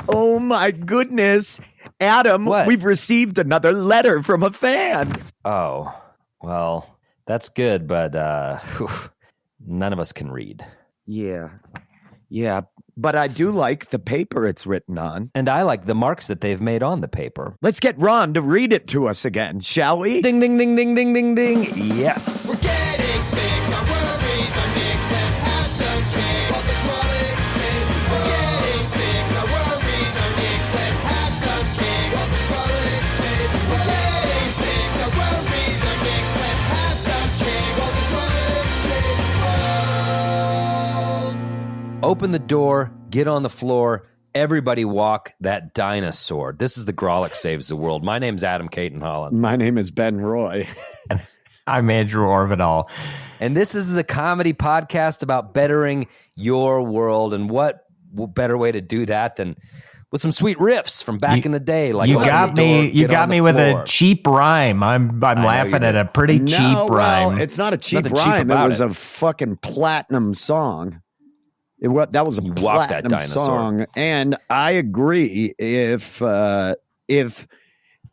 Oh my goodness. Adam, What? we've received another letter from a fan. Oh, well, that's good, but none of us can read. Yeah, but I do like the paper it's written on. And I like the marks that they've made on the paper. Let's get Ron to read it to us again, shall we? Ding, ding, ding, ding, ding, ding, ding. Yes. We're getting big, our worries are mixed. Let's have some cake while the Grawlix Saves the World. We're getting big, our worries are mixed. Let's have some cake while the Grawlix Saves the World. We're getting big, our worries are mixed. Let's have some cake while the Grawlix Saves the World. Open the door, get on the floor, everybody walk that dinosaur. This is the Grawlix Saves the World. My name's Adam Caton Holland. My name is Ben Roy. I'm Andrew Orvidal. And this is the comedy podcast about bettering your world. And what better way to do that than with some sweet riffs from back in the day? Like You open got the door, me. You get got on me the with floor. a cheap rhyme. I'm laughing you at did. a pretty cheap Well, rhyme. it's not a cheap Nothing cheap rhyme. It about was it. a fucking platinum song. That was a You walked that platinum dinosaur. song, and I agree.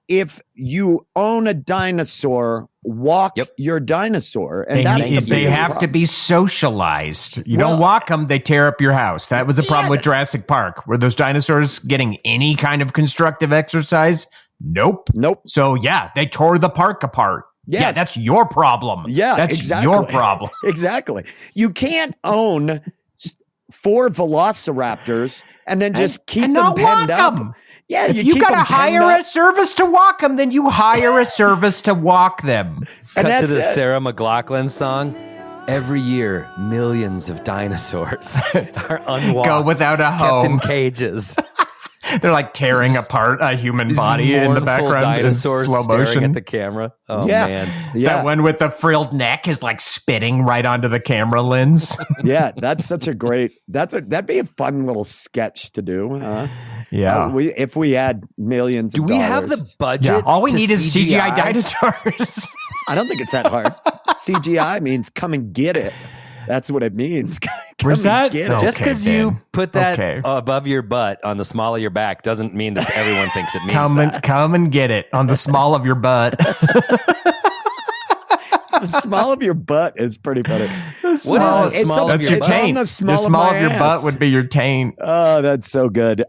If you own a dinosaur, walk Yep. your dinosaur, and They, that's the they biggest have to problem. be socialized. You Well- don't walk them; they tear up your house. That was the problem with Jurassic Park. Were those dinosaurs getting any kind of constructive exercise? Nope. Nope. So yeah, they tore the park apart. Yeah. That's your problem. Yeah, that's exactly. your problem. Exactly. You can't own 4 velociraptors and then just keep and them not walk penned up. them. Yeah, If you keep gotta them penned hire up. a service to walk them, then you hire a service to walk them. And Cut to that's the it. Sarah McLachlan song. Every year, millions of dinosaurs are unwalked, Go without a kept in home. cages. They're like tearing apart a human These body in the mournful background dinosaurs in slow staring motion. at the camera. Oh Yeah. man, Yeah, That one with the frilled neck is like spitting right onto the camera lens. yeah, that's such a great. That'd be a fun little sketch to do. Yeah. If we had millions. do of we have the dollars. budget? Yeah. All we to need is CGI dinosaurs. I don't think it's that hard. CGI means come and get it. That's what it means. Come Where's that? and get No. it. Just Okay, because you Ben. put that Okay. above your butt on the small of your back doesn't mean that everyone thinks it means Come and get it on the small of your butt. The small of your butt is pretty funny. What is the It's small a- of That's your your it's butt? on taint. the small of of my your ass. butt would be your taint. Oh, that's so good.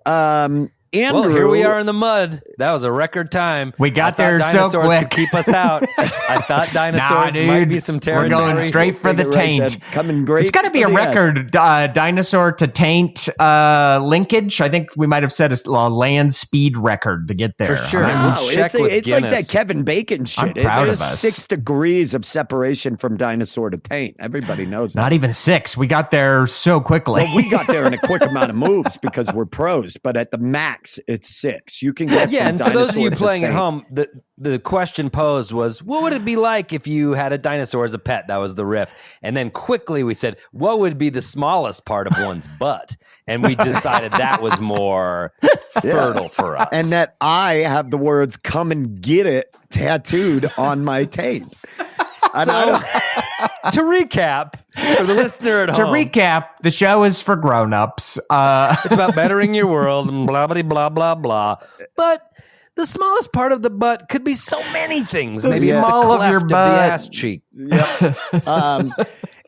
Andrew, Well, here we are in the mud. That was a record time. We got I thought there so dinosaurs quick. could keep us out. I thought dinosaurs Nah, might dude. be some We're territory. going straight for the Think it right taint. then. Coming great. It's got to be for a the end. record dinosaur to taint linkage. I think we might have set a land speed record to get there. For sure. I'm- We'll check it's with it's like that Guinness. Kevin Bacon shit. proud There's of us. 6 degrees of separation from dinosaur to taint. Everybody knows that. Not even 6. We got there so quickly. Well, we got there in a quick amount of moves because we're pros, but at the max, it's 6. You can get Yeah, from and for those of you dinosaur to playing at saint. home, the question posed was, what would it be like if you had a dinosaur as a pet? That was the riff. And then quickly we said, what would be the smallest part of one's butt? And we decided that was more fertile for us. and that I have the words "come and get it" tattooed on my taint. And I don't- to recap, for the listener at To home, recap, the show is for grown-ups. it's about bettering your world and blah, blah, blah, blah, blah. But the smallest part of the butt could be so many things. The Maybe it's the small of cleft your of the butt. ass cheek.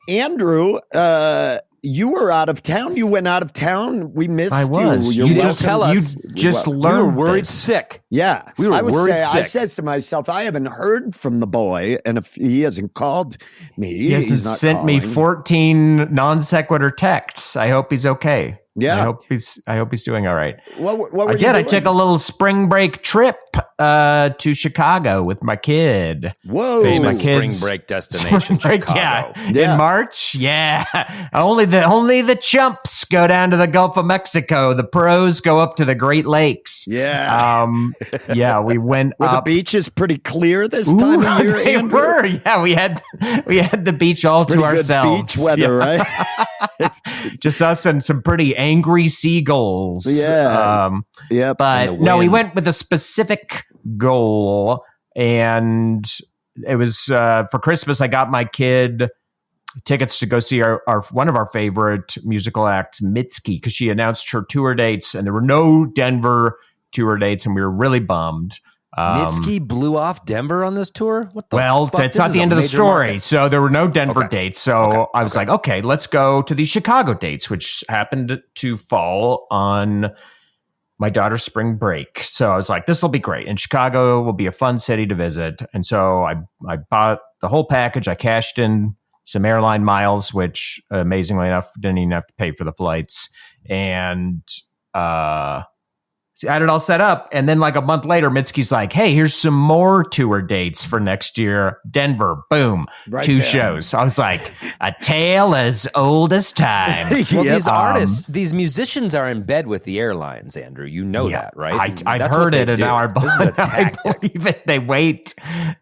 Andrew, you were out of town. You went out of town. We missed I was. you. You You're just welcome. tell us. You just We were learned worried this. sick. Yeah, We were I was worried I sick. says to myself, I haven't heard from the boy, and if he hasn't called me, He hasn't he's not sent me calling. 14 non sequitur texts. I hope he's okay. Yeah. I hope he's doing all right. What were I you did. I doing? took a little spring break trip to Chicago with my kid. Whoa, Famous my spring kids- break destination, Spring break, Chicago. Yeah. In March, yeah. Only the chumps go down to the Gulf of Mexico. The pros go up to the Great Lakes. Yeah. Yeah. We went Were the up. beaches pretty clear this time of year, they Andrew? were. Yeah, we had the beach all Pretty to good ourselves. beach weather, Yeah. right? Just us and some pretty angry seagulls. Yeah. Yeah, But And the no, we wind. went with a specific goal, and it was for Christmas. I got my kid tickets to go see our one of our favorite musical acts, Mitski, because she announced her tour dates, and there were no Denver tour dates, and we were really bummed. Mitski blew off Denver on this tour? What the Well, fuck? that's This not is the a end of the major story. market. So there were no Denver Okay. dates. So I was like, okay, let's go to these Chicago dates, which happened to fall on my daughter's spring break. So I was like, this will be great. And Chicago will be a fun city to visit. And so I bought the whole package. I cashed in some airline miles, which amazingly enough, didn't even have to pay for the flights. And I had it all set up. And then like a month later, Mitski's like, hey, here's some more tour dates for next year. Denver, boom, Right 2 there. shows. I was like, a tale as old as time. Well, Yep. these artists, these musicians are in bed with the airlines, Andrew. You know Yeah, that, right? I've That's heard what they it, and do. now I This is a I tactic. believe it. They wait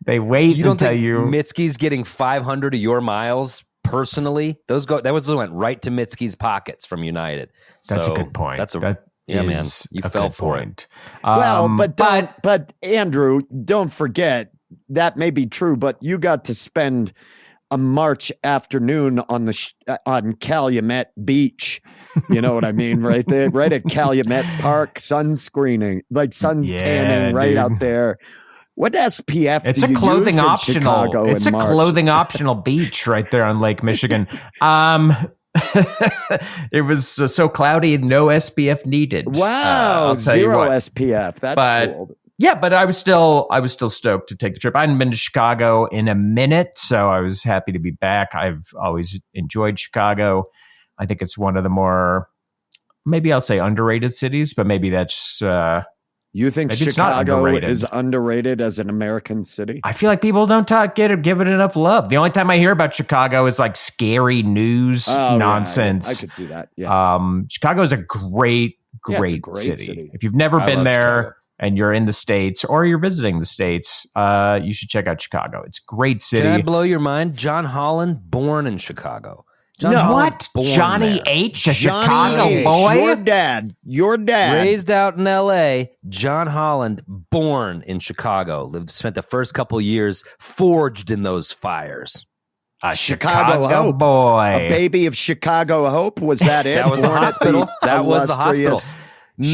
You don't until think you. Mitski's getting 500 of your miles personally? That went right to Mitski's pockets from United. That's So a good point. That's a That yeah, man. is You a fell good for it. point. Well, Um, but Andrew, don't forget that may be true, but you got to spend a March afternoon on on Calumet Beach. You know what I mean, right there, right at Calumet Park, sun screening, like sun Yeah, tanning, right dude. out there. What SPF? It's do a you clothing use in optional. Chicago It's a in March? clothing optional beach right there on Lake Michigan. It was so cloudy, no SPF needed. Wow, I'll tell you zero what. SPF. That's But- cool. Yeah, but I was still stoked to take the trip. I hadn't been to Chicago in a minute, so I was happy to be back. I've always enjoyed Chicago. I think it's one of the more, maybe I'll say underrated cities, but maybe that's. You think Maybe it's not Chicago underrated. is underrated as an American city? I feel like people don't give it enough love. The only time I hear about Chicago is like scary news Oh, nonsense. Yeah, I could see that. Yeah. Chicago is a great, Yeah, it's a great, great city. city. If you've never I been love there Chicago. and you're in the States or you're visiting the States, you should check out Chicago. It's a great city. Can I blow your mind? John Holland, born in Chicago. John No. Holland, What? born Johnny there. H, a Johnny Chicago H, boy? your dad. Raised out in L.A., John Holland, born in Chicago, spent the first couple years forged in those fires. A Chicago Hope. boy. A baby of Chicago Hope. Was that it? That was the Born at hospital. That was the hospital. illustrious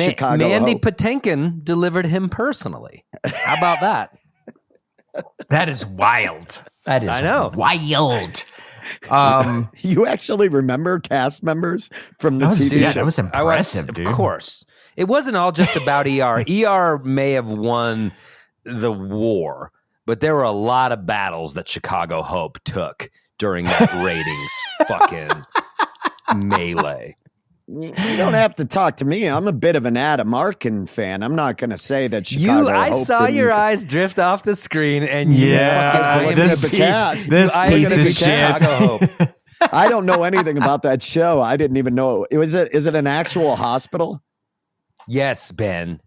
Chicago Mandy Hope. Patinkin delivered him personally. How about that? That is wild. That is I know. wild. You actually remember cast members from the TV show? That was impressive, Of dude. course. It wasn't all just about ER. ER may have won the war, but there were a lot of battles that Chicago Hope took during that ratings fucking melee. You don't have to talk to me. I'm a bit of an Adam Arkin fan. I'm not going to say that Chicago I Hope saw didn't- your eyes drift off the screen and you Yeah, fucking look at this, the cast. this I piece look of at shit. Chicago Hope. I don't know anything about that show. I didn't even know. Is it an actual hospital? Yes, Ben.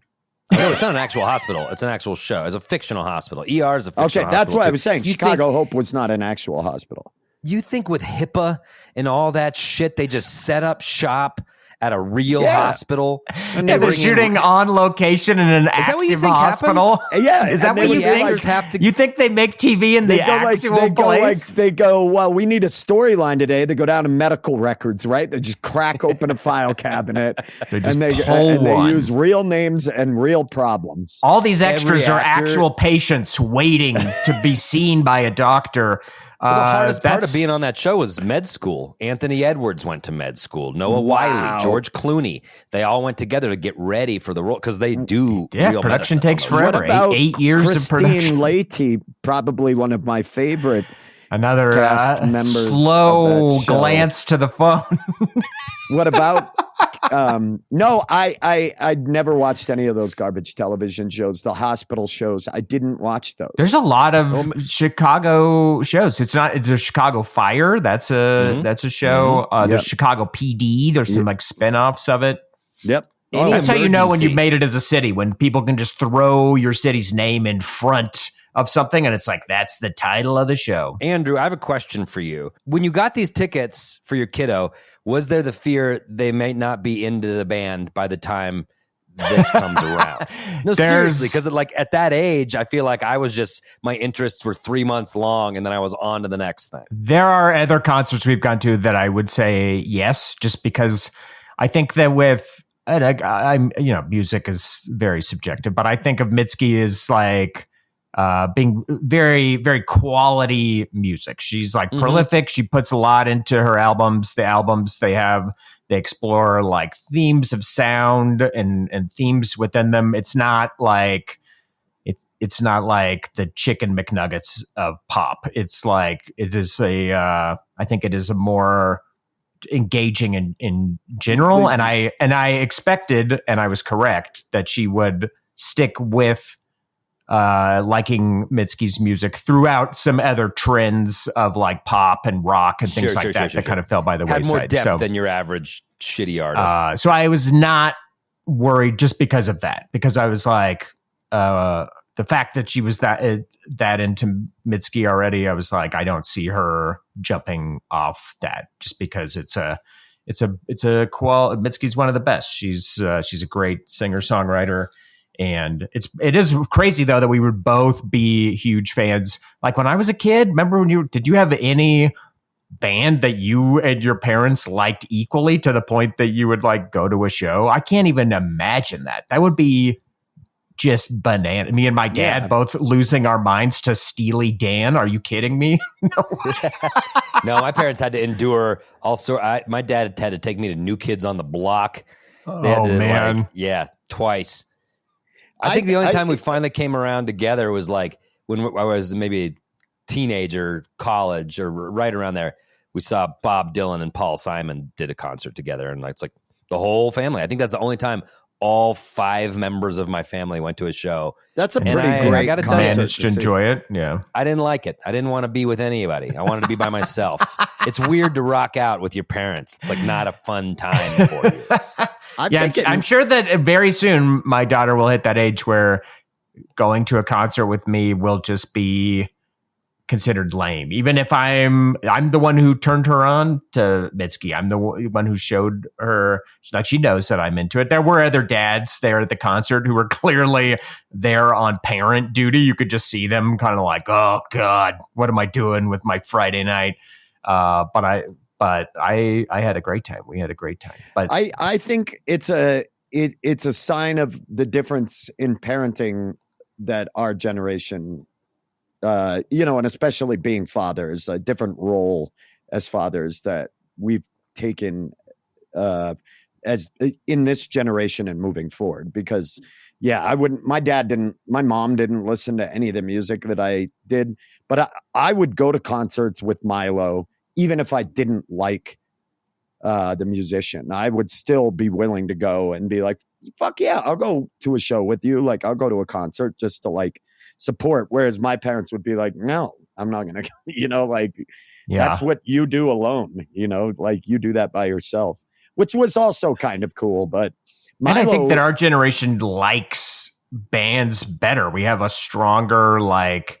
No, it's not an actual hospital. It's an actual show. It's a fictional hospital. ER is a fictional Okay, hospital. that's what I too. was saying. You Chicago Hope was not an actual hospital. You think with HIPAA and all that shit, they just set up shop at a real Yeah. hospital? And Yeah, they're bring in- shooting on location in an Is that what you active think hospital. Yeah, Is that and what they you would think? actors have to? You think they make TV in They the go like actual place? they go. Well, we need a storyline today. They go down to medical records, right? They just crack open a file cabinet They just and pull they one. use real names and real problems. All these extras Every are actor- actual patients waiting to be seen by a doctor. Well, the hardest part of that's- being on that show was med school. Anthony Edwards went to med school. Noah Wow. Wiley, George Clooney. They all went together to get ready for the role because they do. Yeah, real production medicine takes on those forever. What about Eight years of Christine production. Leahy, probably one of my favorite. Another cast members slow of that show. glance to the phone. What about? No, I'd never watched any of those garbage television shows. The hospital shows, I didn't watch those. There's a lot of Chicago shows. It's a Chicago Fire. That's a show. There's Yep. Chicago PD. There's some like spinoffs of it. Yep. Any That's how you know when emergency. you've made it as a city, when people can just throw your city's name in front of something and it's like, that's the title of the show. Andrew, I have a question for you. When you got these tickets for your kiddo, was there the fear they may not be into the band by the time this comes around. No, seriously, because like at that age, I feel like I was just, my interests were 3 months long, and then I was on to the next thing. There are other concerts we've gone to that I would say yes, just because I think that with, and I'm, music is very subjective, but I think of Mitski as like being very, very quality music. She's like prolific. She puts a lot into her albums. The albums they explore like themes of sound and themes within them. It's not like it's not like the Chicken McNuggets of pop. It's like it is I think it is a more engaging in general. And I expected, and I was correct, that she would stick with liking Mitski's music throughout some other trends of like pop and rock and things like that that kind of fell by the wayside. Had more depth than your average shitty artist. So I was not worried just because of that, because I was like, the fact that she was that into Mitski already, I was like, I don't see her jumping off that just because Mitski's one of the bbest. She's a great singer songwriter. And it is crazy though that we would both be huge fans. Like when I was a kid, remember did you have any band that you and your parents liked equally to the point that you would like go to a show? I can't even imagine that. That would be just banana. Me and my dad both losing our minds to Steely Dan. Are you kidding me? No. No, my parents had to endure also. My dad had to take me to New Kids on the Block. They had to, man. Twice. I think the only time we finally came around together was like when I was maybe a teenager, college, or right around there. We saw Bob Dylan and Paul Simon did a concert together, and it's like the whole family. I think that's the only time all 5 members of my family went to a show. That's a pretty great. I got to tell you, managed to enjoy it. Yeah, I didn't like it. I didn't want to be with anybody. I wanted to be by myself. It's weird to rock out with your parents. It's like not a fun time for you. I'm sure that very soon my daughter will hit that age where going to a concert with me will just be considered lame. Even if I'm the one who turned her on to Mitski. I'm the one who showed her, like, she knows that I'm into it. There were other dads there at the concert who were clearly there on parent duty. You could just see them kind of like, oh God, what am I doing with my Friday night? But I had a great time. We had a great time. But I think it's a sign of the difference in parenting that our generation, and especially being fathers, a different role as fathers that we've taken as in this generation and moving forward. Because my mom didn't listen to any of the music that I did, but I would go to concerts with Milo. Even if I didn't like the musician, I would still be willing to go and be like, fuck yeah, I'll go to a show with you. Like, I'll go to a concert just to like support. Whereas my parents would be like, no, I'm not going to, that's what you do alone. Like you do that by yourself, which was also kind of cool. But and I think that our generation likes bands better. We have a stronger, like,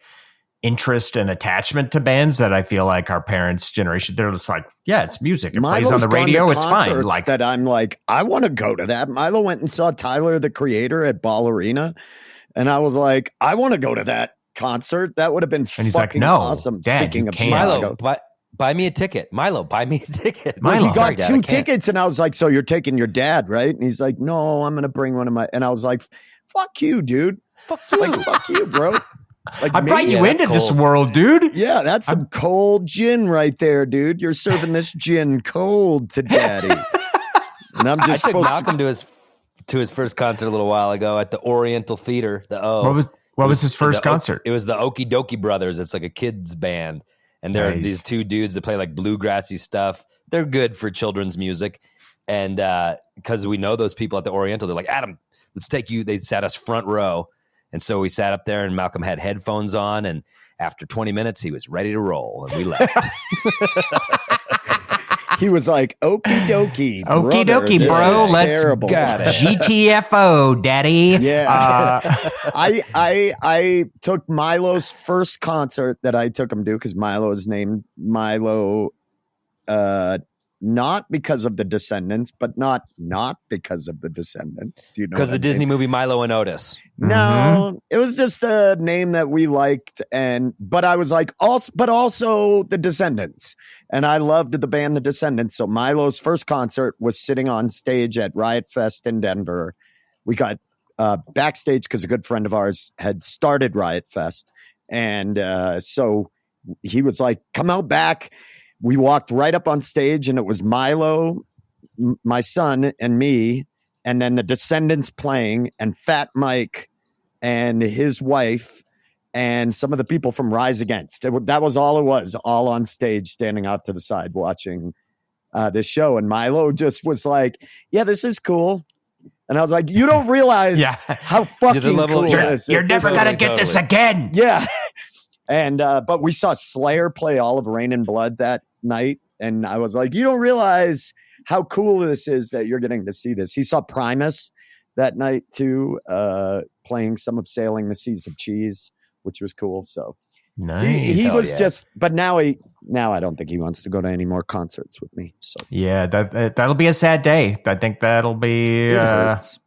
interest and attachment to bands that I feel like our parents' generation, they're just like, yeah, it's music. It plays on the radio. It's fine. Like that, I'm like, I want to go to that. Milo went and saw Tyler, the Creator, at Ball Arena, and I was like, I want to go to that concert. That would have been and he's fucking like, no, awesome. Dad, Speaking of Milo, buy me a ticket. Milo, buy me a ticket. He got 2 tickets, and I was like, so you're taking your dad, right? And he's like, no, I'm going to bring one of my. And I was like, fuck you, dude. Fuck you, fuck you, bro. Like, I brought you into this world, dude. Yeah, that's some cold gin right there, dude. You're serving this gin cold to daddy. And I'm just I took Malcolm to his first concert a little while ago at the Oriental Theater. What was his first concert? It was the Okie Dokie Brothers. It's like a kids band. And there are these 2 dudes that play like bluegrassy stuff. They're good for children's music. And because we know those people at the Oriental, they're like, Adam, let's take you. They sat us front row. And so we sat up there and Malcolm had headphones on. And after 20 minutes, he was ready to roll. And we left. He was like, okie dokie. Okie dokie, bro. Let's terrible. GTFO, daddy. Yeah. I took Milo's first concert that I took him to, because Milo is named Milo not because of the Descendants, but not because of the Descendants. Do you know? Because the what I Disney mean? movie Milo and Otis. No, it was just a name that we liked, but I was like, also the Descendants, and I loved the band The Descendants. So Milo's first concert was sitting on stage at Riot Fest in Denver. We got backstage because a good friend of ours had started Riot Fest, and so he was like, "Come out back." We walked right up on stage, and it was Milo, my son, and me. And then the Descendants playing, and Fat Mike and his wife and some of the people from Rise Against. That was all it was, all on stage, standing out to the side watching this show. And Milo just was like, yeah, this is cool. And I was like, you don't realize how fucking cool this is. You're never going to get this again. Yeah. And but we saw Slayer play all of Rain and Blood that night. And I was like, you don't realize how cool this is that you're getting to see this. He saw Primus that night too, playing some of Sailing the Seas of Cheese, which was cool. So nice. he was just, but now I don't think he wants to go to any more concerts with me. So yeah, that'll be a sad day. I think that'll be. it hurts.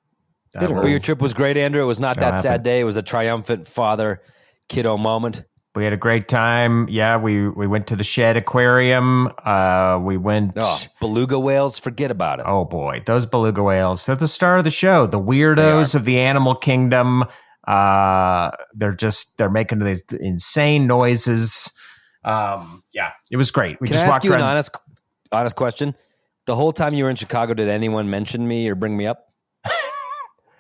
Well, your trip was great, Andrew. It was not that sad happened. day. It was a triumphant father-kiddo moment. We had a great time. Yeah, we went to the Shed Aquarium. We went. Oh, beluga whales, forget about it. Oh boy, those beluga whales. They're the star of the show. The weirdos of the animal kingdom. They're making these insane noises. Yeah, it was great. We Can just I ask walked you around. an honest question? The whole time you were in Chicago, did anyone mention me or bring me up?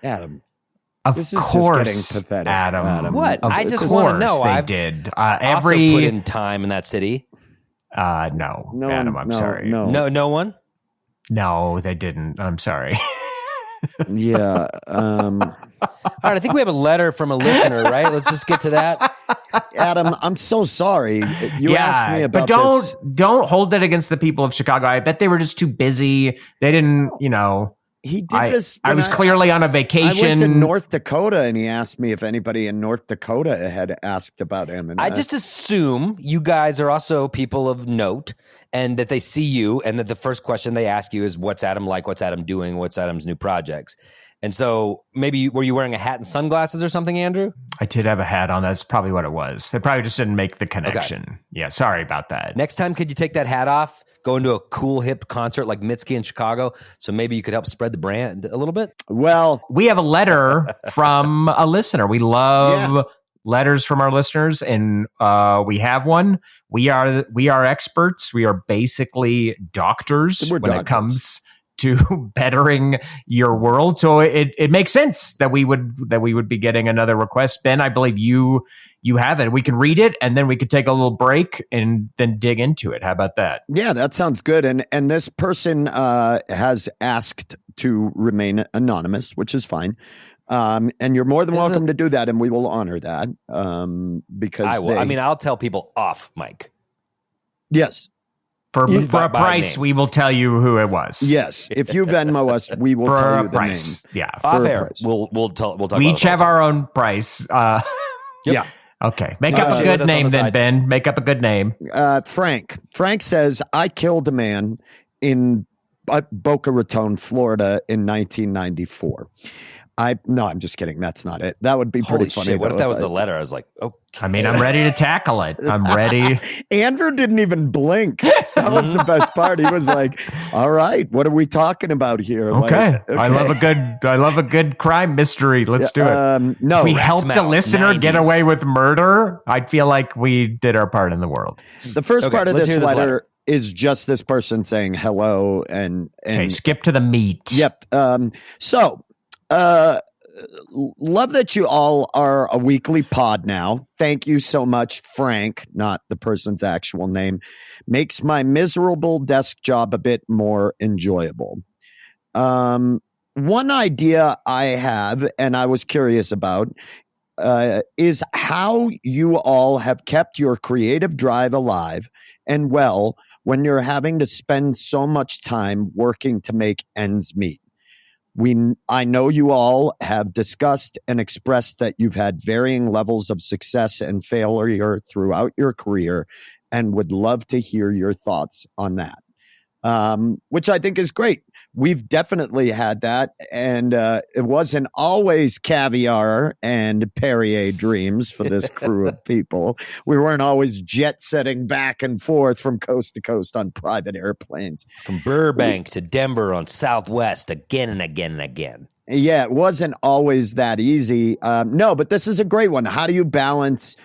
Adam. Of This is course, just getting pathetic, Adam. What? Of I just course wanna know. They I've did. Also put in time in that city. No, Adam. I'm sorry. No one? No, they didn't. I'm sorry. Yeah. All right, I think we have a letter from a listener, right? Let's just get to that. Adam, I'm so sorry. You asked me about but this. don't hold it against the people of Chicago. I bet they were just too busy. They didn't, He did this. I when was clearly on a I vacation. went to North Dakota, and he asked me if anybody in North Dakota had asked about him. And I just assume you guys are also people of note and that they see you and that the first question they ask you is, what's Adam like? What's Adam doing? What's Adam's new projects? And so maybe were you wearing a hat and sunglasses or something, Andrew? I did have a hat on. That's probably what it was. They probably just didn't make the connection. Okay. Yeah, sorry about that. Next time, could you take that hat off, go into a cool, hip concert like Mitski in Chicago, so maybe you could help spread the brand a little bit? Well, we have a letter from a listener. We love letters from our listeners, and we have one. We are experts. We are basically doctors when it comes to bettering your world. So it makes sense that we would be getting another request. Ben, I believe you have it. We can read it, and then we could take a little break and then dig into it. How about that? Yeah, that sounds good. And this person has asked to remain anonymous, which is fine. And you're more than welcome to do that, and we will honor that. Because I will. I'll tell people off, Mike. Yes. For a price, name. we will tell you who it was. Yes, if you Venmo us, we will tell you the price. name. Yeah, off air. We'll talk. We each have our own price. Yeah. Okay. Make up a good name then, Ben. Make up a good name. Frank. Frank says, I killed a man in Boca Raton, Florida in 1994. I'm just kidding. That's not it. That would be pretty funny. Shit, what if that was the letter? I was like, oh. I'm ready to tackle it. I'm ready. Andrew didn't even blink. That was the best part. He was like, all right, what are we talking about here? Okay. Like, okay. I love a good crime mystery. Let's do it. No, if we helped a listener 90s. get away with murder, I'd feel like we did our part in the world. The first part of let's this hear this letter is just this person saying hello and okay, skip to the meat. Yep. Love that you all are a weekly pod now. Thank you so much, Frank, not the person's actual name. Makes my miserable desk job a bit more enjoyable. One idea I have, and I was curious about, is how you all have kept your creative drive alive and well when you're having to spend so much time working to make ends meet. I know you all have discussed and expressed that you've had varying levels of success and failure throughout your career and would love to hear your thoughts on that. which I think is great. We've definitely had that. And it wasn't always caviar and Perrier dreams for this crew of people. We weren't always jet setting back and forth from coast to coast on private airplanes. From Burbank to Denver on Southwest again and again and again. Yeah, it wasn't always that easy. No, but this is a great one. How do you balance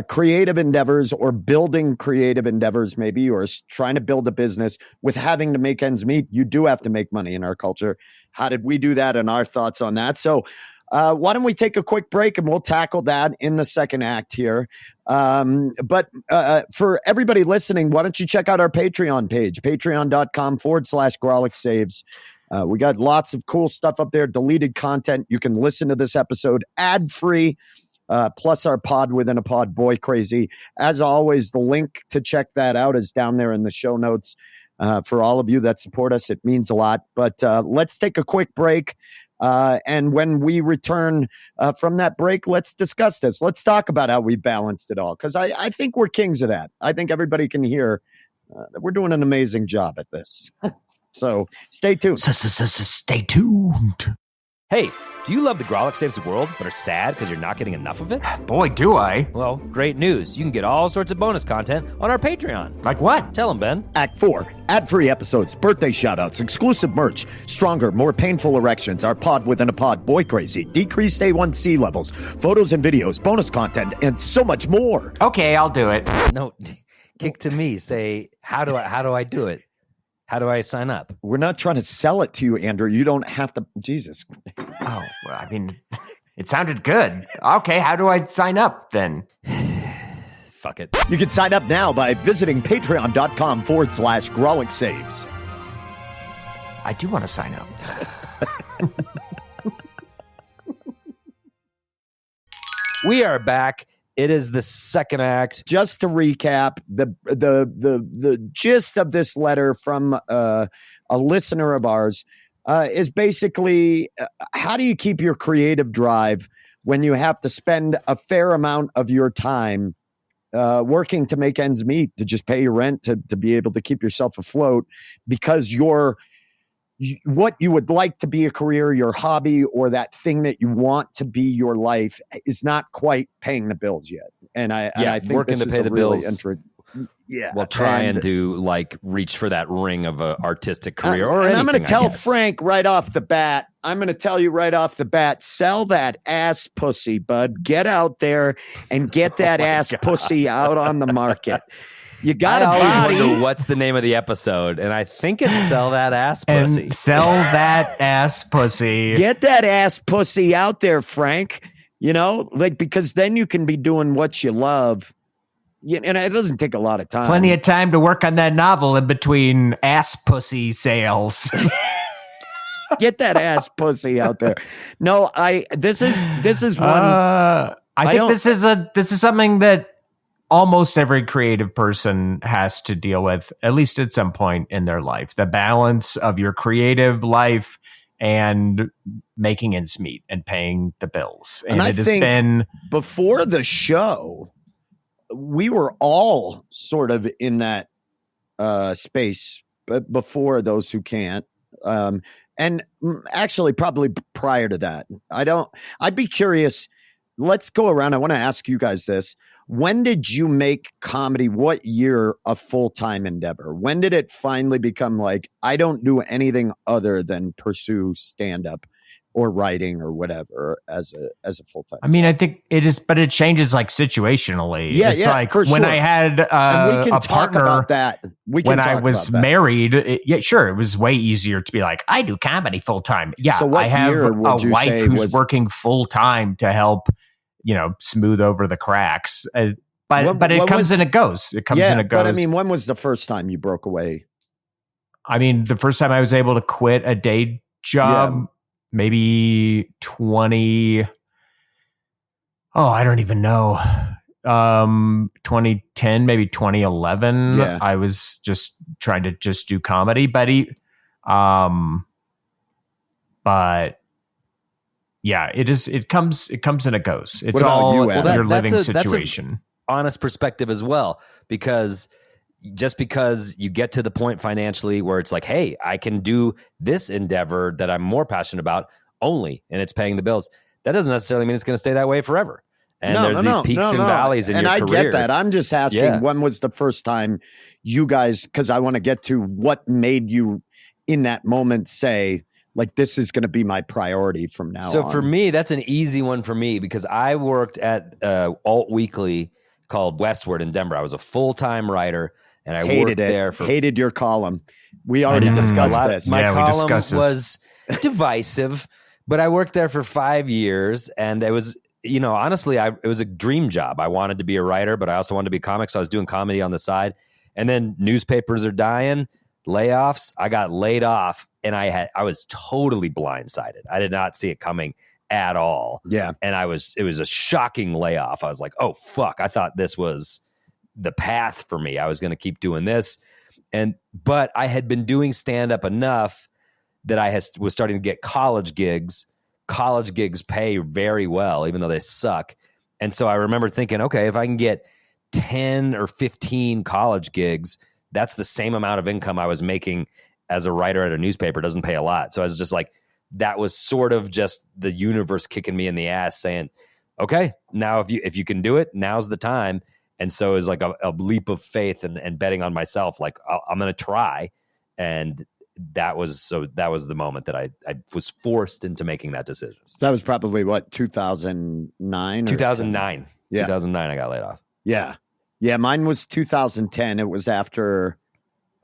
creative endeavors or building creative endeavors, maybe, or trying to build a business with having to make ends meet? You do have to make money in our culture. How did we do that, and our thoughts on that? So why don't we take a quick break and we'll tackle that in the second act here. But for everybody listening, why don't you check out our Patreon page, patreon.com/Grawlix Saves. We got lots of cool stuff up there, deleted content. You can listen to this episode ad-free. Plus our pod within a pod, Boy Crazy. As always, the link to check that out is down there in the show notes. For all of you that support us, it means a lot. But let's take a quick break. And when we return from that break, let's discuss this. Let's talk about how we balanced it all, because I think we're kings of that. I think everybody can hear that we're doing an amazing job at this. So stay tuned. Stay tuned. Hey, do you love the Grawlix Saves the World, but are sad because you're not getting enough of it? Boy, do I. Well, great news. You can get all sorts of bonus content on our Patreon. Like what? Tell them, Ben. Act 4, ad-free episodes, birthday shoutouts, exclusive merch, stronger, more painful erections, our pod within a pod, Boy Crazy, decreased A1C levels, photos and videos, bonus content, and so much more. Okay, I'll do it. No, kick to me. Say, how do I do it? How do I sign up? We're not trying to sell it to you, Andrew. You don't have to. Jesus. Oh, well, I mean, it sounded good. Okay, how do I sign up then? Fuck it. You can sign up now by visiting patreon.com/Grawlix Saves. I do want to sign up. We are back. It is the second act. Just to recap, the gist of this letter from a listener of ours is basically how do you keep your creative drive when you have to spend a fair amount of your time working to make ends meet, to just pay your rent, to be able to keep yourself afloat, because what you would like to be a career, your hobby, or that thing that you want to be your life is not quite paying the bills yet. And I think working this to is pay a the really bills. Yeah, While trying to reach for that ring of an artistic career, or and anything, I'm going to tell I guess. Frank right off the bat. I'm going to tell you right off the bat. Sell that ass pussy, bud. Get out there and get that ass pussy out on the market. You got I a always body. wonder what's the name of the episode, and I think it's Sell That Ass Pussy. And sell that ass pussy. Get that ass pussy out there, Frank. You know, because then you can be doing what you love. And it doesn't take a lot of time. Plenty of time to work on that novel in between ass pussy sales. Get that ass pussy out there. No, this is one. I think this is something that almost every creative person has to deal with, at least at some point in their life. The balance of your creative life and making ends meet and paying the bills. And I it has think been before the show, we were all sort of in that space, but before those who can't. And actually, probably prior to that, I'd be curious. Let's go around. I want to ask you guys this. When did you make comedy? What year a full-time endeavor? When did it finally become like, I don't do anything other than pursue stand-up or writing or whatever as a full-time? I mean, I think it is, but it changes like situationally. Yeah, it's yeah, like for when sure. I had And we can a talk partner about that. when I was married. It was way easier to be like, I do comedy full time. Yeah, So what I have year a would you wife say who's was- working full time to help, smooth over the cracks. But it what comes was- and it goes. It comes and it goes. But I mean, when was the first time you broke away? The first time I was able to quit a day job, maybe 20. Oh, I don't even know. 2010, maybe 2011. Yeah. I was just trying to just do comedy, but yeah, it is. It comes and it goes. It's What about all you, Adam? your living that's a situation. honest perspective as well, because just because you get to the point financially where it's like, hey, I can do this endeavor that I'm more passionate about only, and it's paying the bills, that doesn't necessarily mean it's going to stay that way forever. And there's these peaks and valleys in your career. And I get that. I'm just asking, Yeah. when was the first time you guys, because I want to get to what made you in that moment say, like, this is going to be my priority from now on. So for me, that's an easy one for me because I worked at alt weekly called Westward in Denver. I was a full-time writer, and I worked there for... Hated your column. We already discussed this. My column discussed this. was divisive, but I worked there for 5 years, and it was, you know, honestly, it was a dream job. I wanted to be a writer, but I also wanted to be a comic, so I was doing comedy on the side. And then newspapers are dying, layoffs. I got laid off, and I was totally blindsided. I did not see it coming at all. Yeah. And it was a shocking layoff. I was like, oh, fuck. I thought this was the path for me. I was going to keep doing this. But I had been doing stand-up enough that I was starting to get college gigs. College gigs pay very well, even though they suck. And so I remember thinking, okay, if I can get 10 or 15 college gigs, that's the same amount of income I was making as a writer at a newspaper. It doesn't pay a lot. So I was just like, that was sort of just the universe kicking me in the ass saying, okay, now if you can do it, now's the time. And so it was like a leap of faith and betting on myself. Like, I'm going to try. And that was the moment that I was forced into making that decision. So that was probably what, 2009? 2009. Yeah. 2009, I got laid off. Yeah. Yeah. Mine was 2010. It was after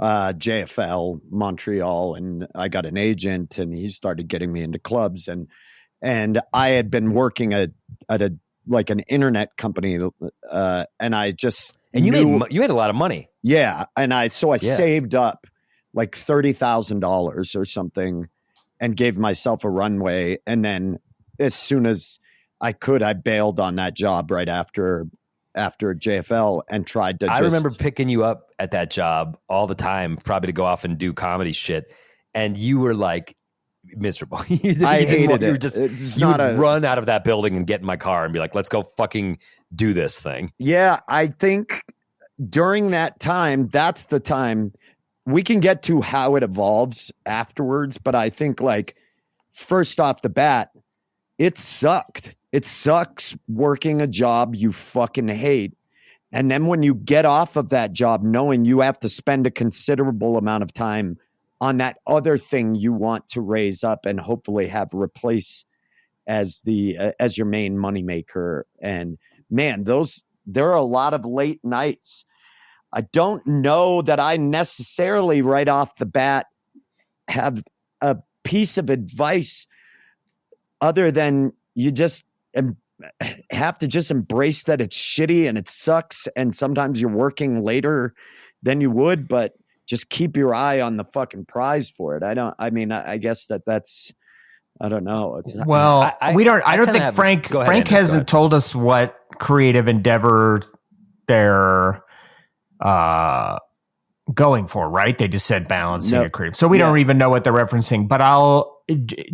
JFL Montreal, and I got an agent, and he started getting me into clubs, and I had been working at an internet company, and I just you made a lot of money. Yeah, and I saved up like $30,000 or something, and gave myself a runway, and then as soon as I could, I bailed on that job right after JFL and tried to. I remember picking you up at that job all the time, probably to go off and do comedy shit, and you were like miserable. I hated it. You would run out of that building and get in my car and be like, "Let's go fucking do this thing." Yeah, I think during that time, that's the time. We can get to how it evolves afterwards, but I think, like, first off the bat, it sucked. It sucks working a job you fucking hate. And then when you get off of that job, knowing you have to spend a considerable amount of time on that other thing you want to raise up and hopefully have replace as your main moneymaker. And man, there are a lot of late nights. I don't know that I necessarily right off the bat have a piece of advice other than you just have to just embrace that it's shitty and it sucks. And sometimes you're working later than you would, but just keep your eye on the fucking prize for it. I guess that's, I don't know. Well, I don't think Frank hasn't told us what creative endeavor they're going for, right? They just said balancing a creative. So we don't even know what they're referencing, but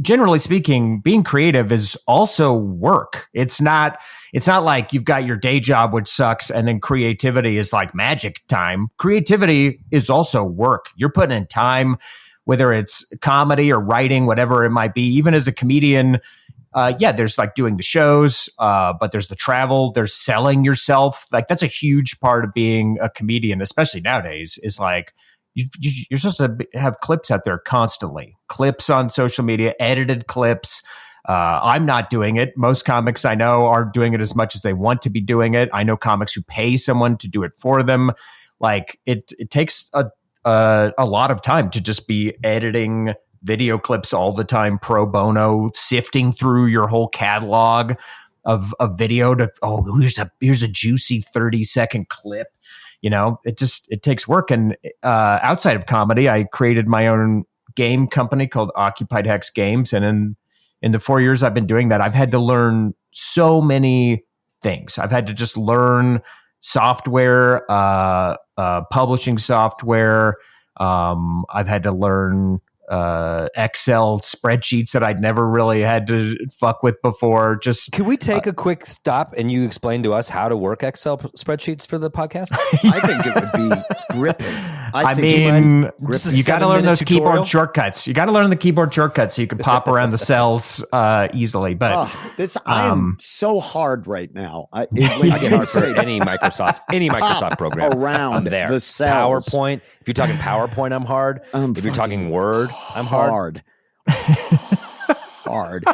generally speaking, being creative is also work. It's not like you've got your day job, which sucks, and then creativity is like magic time. Creativity is also work. You're putting in time, whether it's comedy or writing, whatever it might be. Even as a comedian, there's like doing the shows, but there's the travel, there's selling yourself. Like, that's a huge part of being a comedian, especially nowadays, is like, you're supposed to have clips out there constantly. Clips on social media, edited clips. I'm not doing it. Most comics I know aren't doing it as much as they want to be doing it. I know comics who pay someone to do it for them. Like, it takes a lot of time to just be editing video clips all the time, pro bono, sifting through your whole catalog of video to, here's a juicy 30-second clip. You know, it takes work. And outside of comedy, I created my own game company called Occupied Hex Games. And in the 4 years I've been doing that, I've had to learn so many things. I've had to just learn software, publishing software. I've had to learn Excel spreadsheets that I'd never really had to fuck with before. Just Can we take a quick stop and you explain to us how to work Excel spreadsheets for the podcast? I think it would be gripping. I think mean, Just a you got to 7-minute learn those tutorial? keyboard shortcuts. You got to learn the keyboard shortcuts so you can pop around the cells easily. But I am so hard right now. I get hard for any Microsoft program. Around I'm there. the cells. PowerPoint. If you're talking PowerPoint, I'm hard. If you're talking Word, I'm hard. Hard.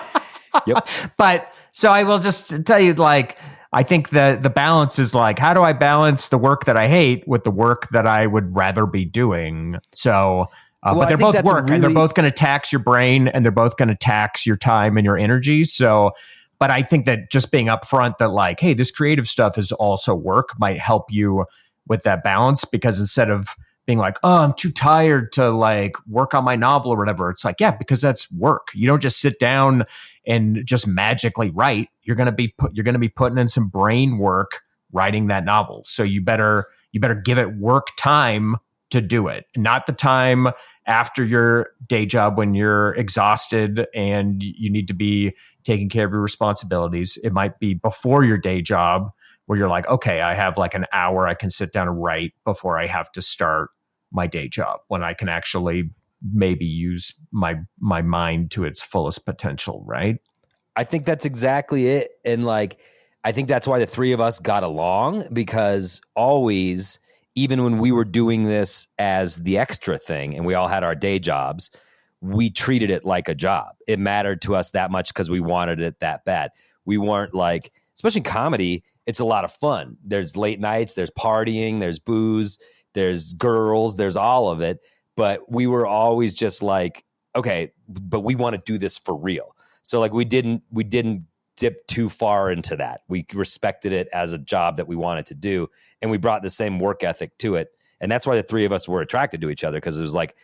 Yep. But so I will just tell you, like, I think the balance is like, how do I balance the work that I hate with the work that I would rather be doing? So, but they're both work and they're both going to tax your brain and they're both going to tax your time and your energy. So, but I think that just being upfront that like, hey, this creative stuff is also work might help you with that balance, because instead of being like, oh, I'm too tired to like work on my novel or whatever. It's like, yeah, because that's work. You don't just sit down and just magically write. You're going to be putting in some brain work writing that novel. So you better give it work time to do it, not the time after your day job when you're exhausted and you need to be taking care of your responsibilities. It might be before your day job where you're like, okay, I have like an hour I can sit down and write before I have to start my day job, when I can actually maybe use my mind to its fullest potential, right? I think that's exactly it. And like, I think that's why the three of us got along, because always, even when we were doing this as the extra thing and we all had our day jobs, we treated it like a job. It mattered to us that much because we wanted it that bad. We weren't like, especially comedy, it's a lot of fun. There's late nights, there's partying, there's booze, there's girls, there's all of it. But we were always just like, okay, but we want to do this for real. So like we didn't dip too far into that. We respected it as a job that we wanted to do, and we brought the same work ethic to it. And that's why the three of us were attracted to each other, because it was like,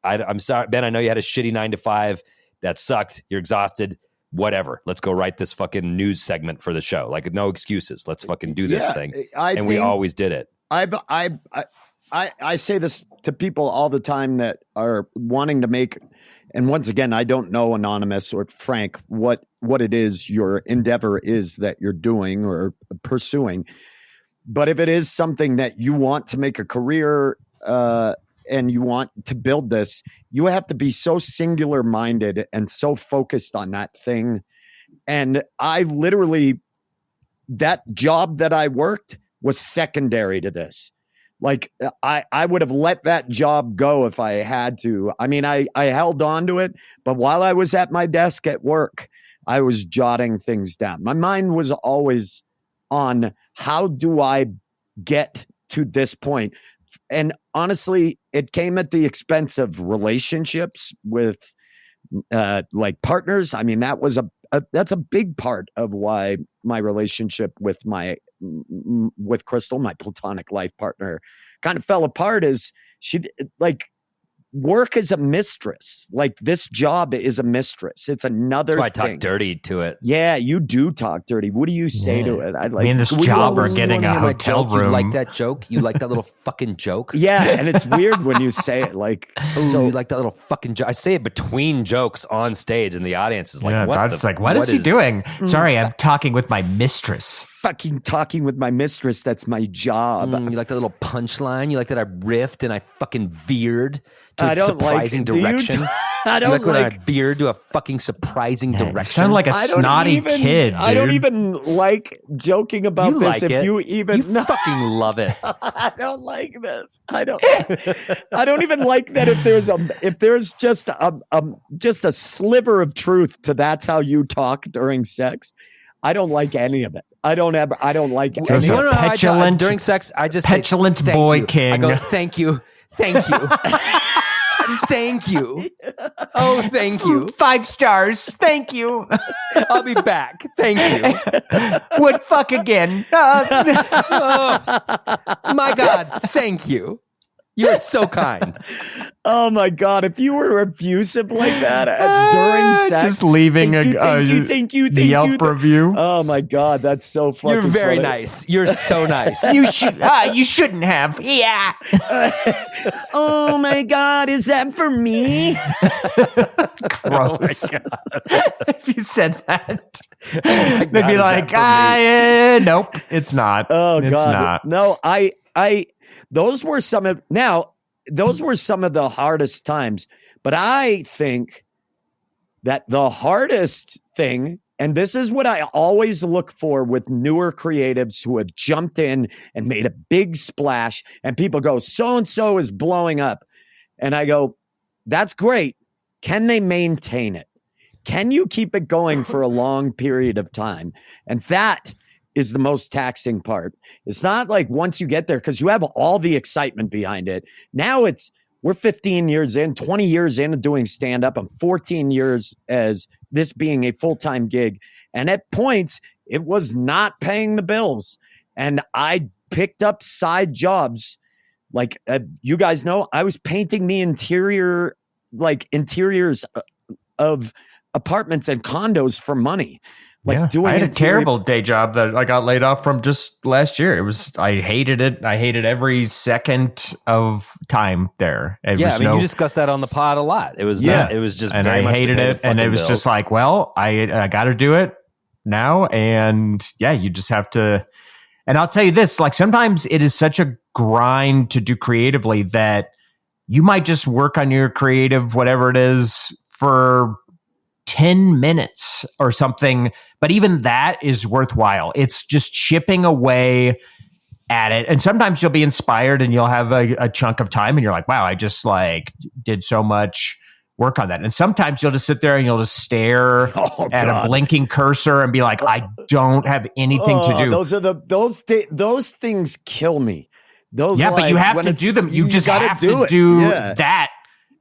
I'm sorry, Ben, I know you had a shitty 9-to-5 that sucked. You're exhausted. Whatever. Let's go write this fucking news segment for the show. Like, no excuses. Let's fucking do this thing. And we always did it. I say this to people all the time that are wanting to make, and once again, I don't know, Anonymous or Frank, what it is your endeavor is that you're doing or pursuing. But if it is something that you want to make a career and you want to build this, you have to be so singular minded and so focused on that thing. And I literally, that job that I worked was secondary to this. Like I would have let that job go if I had to. I mean, I held on to it, but while I was at my desk at work, I was jotting things down. My mind was always on, how do I get to this point? And honestly, it came at the expense of relationships with like partners. I mean, that was that's a big part of why my relationship with Crystal, my platonic life partner, kind of fell apart. Is she like, work is a mistress. Like, this job is a mistress. It's another That's why I thing. talk dirty to it. Yeah, you do talk dirty. What do you say to it? I like, me and this job are getting a hotel room. You like that joke? You like that little fucking joke? yeah, and it's weird when you say it like, So you like that little fucking joke? I say it between jokes on stage, and the audience is like, Yeah, "What?" God's like, what is he doing? Sorry, I'm talking with my mistress. fucking talking with my mistress. That's my job. You like that little punchline? You like that I riffed and I fucking veered to I a don't surprising like it. Do you direction? I You don't like when I like. veered to a fucking surprising You direction? sound like a I don't snotty even- kid, dude. I don't even like joking about You this. like if it. you even, You fucking love it. I don't like this. I don't even like that. If there's just a sliver of truth to that's how you talk during sex, I don't like any of it. I don't like Just any a of it. petulant- during sex. I just petulant say, "Thank boy you." king. I go, "Thank you, thank you, thank you, oh, thank you. 5 stars. Thank you. I'll be back. Thank you. Would fuck again. Oh, my God, thank you." You're so kind. Oh my God! If you were abusive like that during sex, just leaving thank you, Yelp review. Oh my God, that's so fucking. You're very funny. nice. You're so nice. You shouldn't have. Yeah. Oh my God, is that for me? Gross. If you said that, they'd God, be is like, that nope, it's not. Oh It's God, not. no. Those were some of the hardest times. But I think that the hardest thing, and this is what I always look for with newer creatives who have jumped in and made a big splash, and people go, so and so is blowing up, and I go, that's great. Can they maintain it? Can you keep it going for a long period of time? And that is the most taxing part. It's not like once you get there, because you have all the excitement behind it. Now we're 15 years in, 20 years into doing stand-up. I'm 14 years as this being a full-time gig. And at points, it was not paying the bills. And I picked up side jobs. Like you guys know, I was painting the interiors of apartments and condos for money. I had a terrible day job that I got laid off from just last year. I hated it. I hated every second of time there. You discussed that on the pod a lot. It was just and very I much hated it, and it was just like, well, I got to do it now, and yeah, you just have to. And I'll tell you this: like sometimes it is such a grind to do creatively that you might just work on your creative whatever it is for 10 minutes or something, but even that is worthwhile. It's just chipping away at it. And sometimes you'll be inspired and you'll have a chunk of time and you're like, wow, I just like did so much work on that. And sometimes you'll just sit there and you'll just stare at a blinking cursor and be like, I don't have anything to do. Those things kill me. But you have to do them. You just have to do that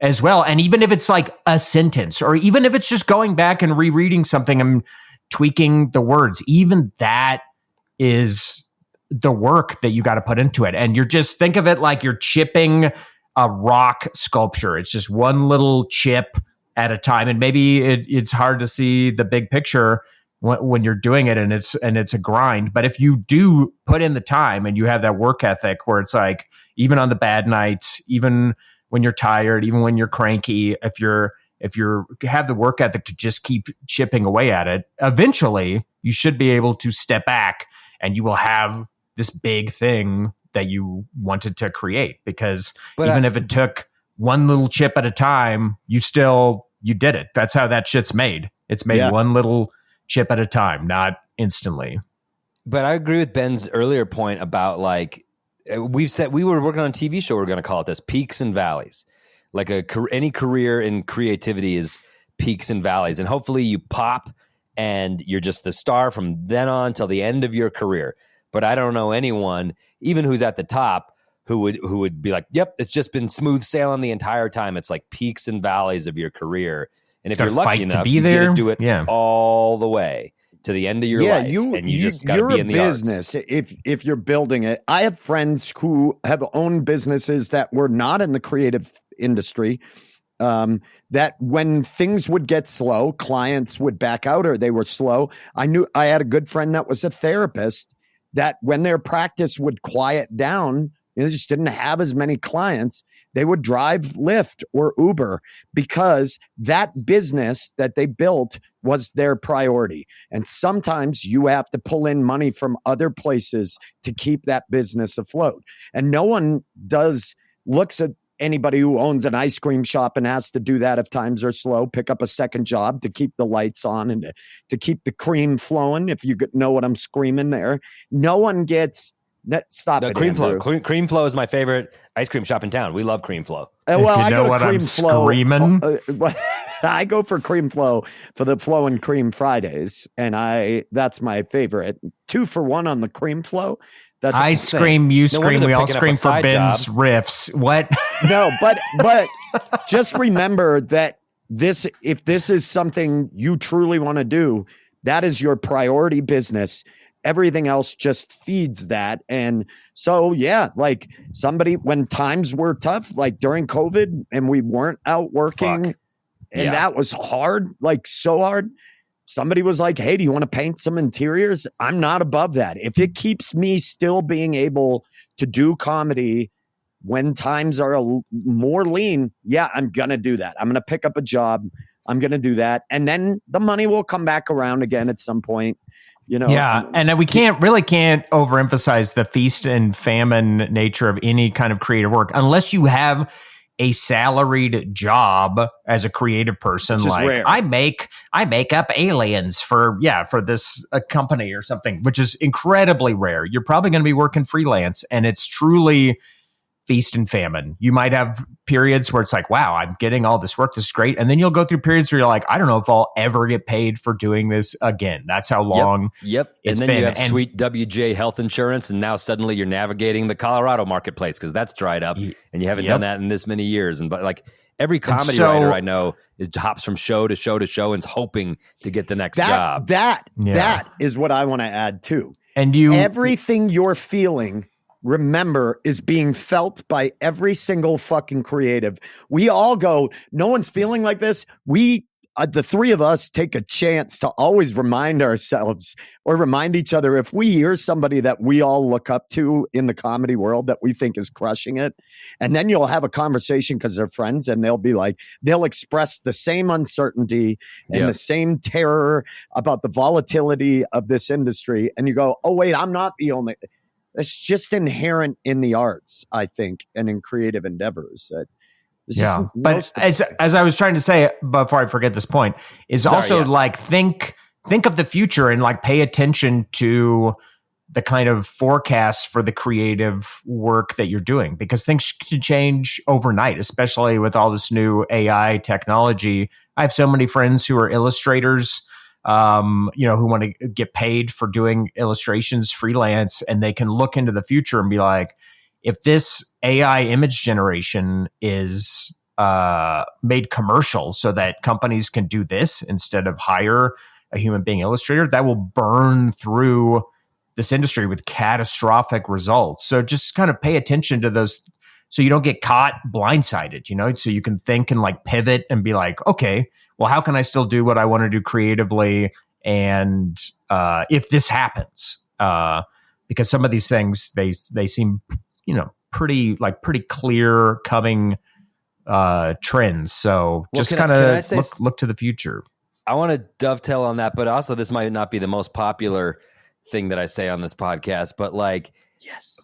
as well. And even if it's like a sentence, or even if it's just going back and rereading something and tweaking the words, even that is the work that you got to put into it. And you're just, think of it like you're chipping a rock sculpture. It's just one little chip at a time. And maybe it's hard to see the big picture when you're doing it, and it's a grind. But if you do put in the time and you have that work ethic where it's like, even on the bad nights, even when you're tired, even when you're cranky, if you have the work ethic to just keep chipping away at it, eventually you should be able to step back and you will have this big thing that you wanted to create. Because if it took one little chip at a time, you did it. That's how that shit's made. It's made one little chip at a time, not instantly. But I agree with Ben's earlier point about like, we've said we were working on a TV show. We're going to call it this: peaks and valleys. Like any career in creativity is peaks and valleys, and hopefully you pop and you're just the star from then on till the end of your career. But I don't know anyone, even who's at the top, who would be like, "Yep, it's just been smooth sailing the entire time." It's like peaks and valleys of your career, and if you're lucky enough, you get to do it all the way to the end of your life, and you just got to be in the business arts. If you're building it. I have friends who have owned businesses that were not in the creative industry, that when things would get slow, clients would back out or they were slow. I had a good friend that was a therapist that when their practice would quiet down, they just didn't have as many clients, they would drive Lyft or Uber because that business that they built was their priority. And sometimes you have to pull in money from other places to keep that business afloat. And no one looks at anybody who owns an ice cream shop and has to do that if times are slow, pick up a second job to keep the lights on and to keep the cream flowing. If you know what I'm screaming there, no one gets stop the it, Cream Andrew. Flow. Cream Flow is my favorite ice cream shop in town. We love Cream Flow. Well, I go to what Cream I'm Flow. screaming. I go for Cream Flow for the Flow and Cream Fridays, and that's my favorite. 2 for 1 on the Cream Flow. That's I insane. scream, you No scream, wonder we they're all picking up scream a for side Ben's job. riffs. What? No, but just remember that if this is something you truly want to do, that is your priority business. everything else just feeds that. And so, yeah, like when times were tough, like during COVID and we weren't out working Fuck. and that was hard, like so hard. Somebody was like, hey, do you want to paint some interiors? I'm not above that. If it keeps me still being able to do comedy when times are more lean, yeah, I'm going to do that. I'm going to pick up a job. I'm going to do that. And then the money will come back around again at some point. Yeah. And we can't overemphasize the feast and famine nature of any kind of creative work unless you have a salaried job as a creative person. Like rare. I make up aliens for this company or something, which is incredibly rare. You're probably going to be working freelance, and it's truly feast and famine. You might have periods where it's like, wow, I'm getting all this work. This is great. And then you'll go through periods where you're like, I don't know if I'll ever get paid for doing this again. That's how long it's and then been. You have sweet WJ health insurance. And now suddenly you're navigating the Colorado marketplace because that's dried up and you haven't done that in this many years. And but like every comedy writer I know hops from show to show to show and is hoping to get the next job. That is what I want to add too. And everything you're feeling, remember, is being felt by every single fucking creative. We all go, no one's feeling like this. We, the three of us, take a chance to always remind ourselves or remind each other if we hear somebody that we all look up to in the comedy world that we think is crushing it. And then you'll have a conversation because they're friends and they'll be like, they'll express the same uncertainty and the same terror about the volatility of this industry. And you go, oh, wait, I'm not the only. It's just inherent in the arts, I think, and in creative endeavors. But as I was trying to say before I forget this point, is like think of the future and like pay attention to the kind of forecast for the creative work that you're doing, because things can change overnight, especially with all this new AI technology. I have so many friends who are illustrators, who want to get paid for doing illustrations freelance, and they can look into the future and be like, if this AI image generation is made commercial so that companies can do this instead of hire a human being illustrator, that will burn through this industry with catastrophic results. So just kind of pay attention to those so you don't get caught blindsided, so you can think and like pivot and be like, okay, well, how can I still do what I want to do creatively? And if this happens, because some of these things, they seem, pretty clear coming trends. So just kind of look to the future. I want to dovetail on that, but also this might not be the most popular thing that I say on this podcast, but like,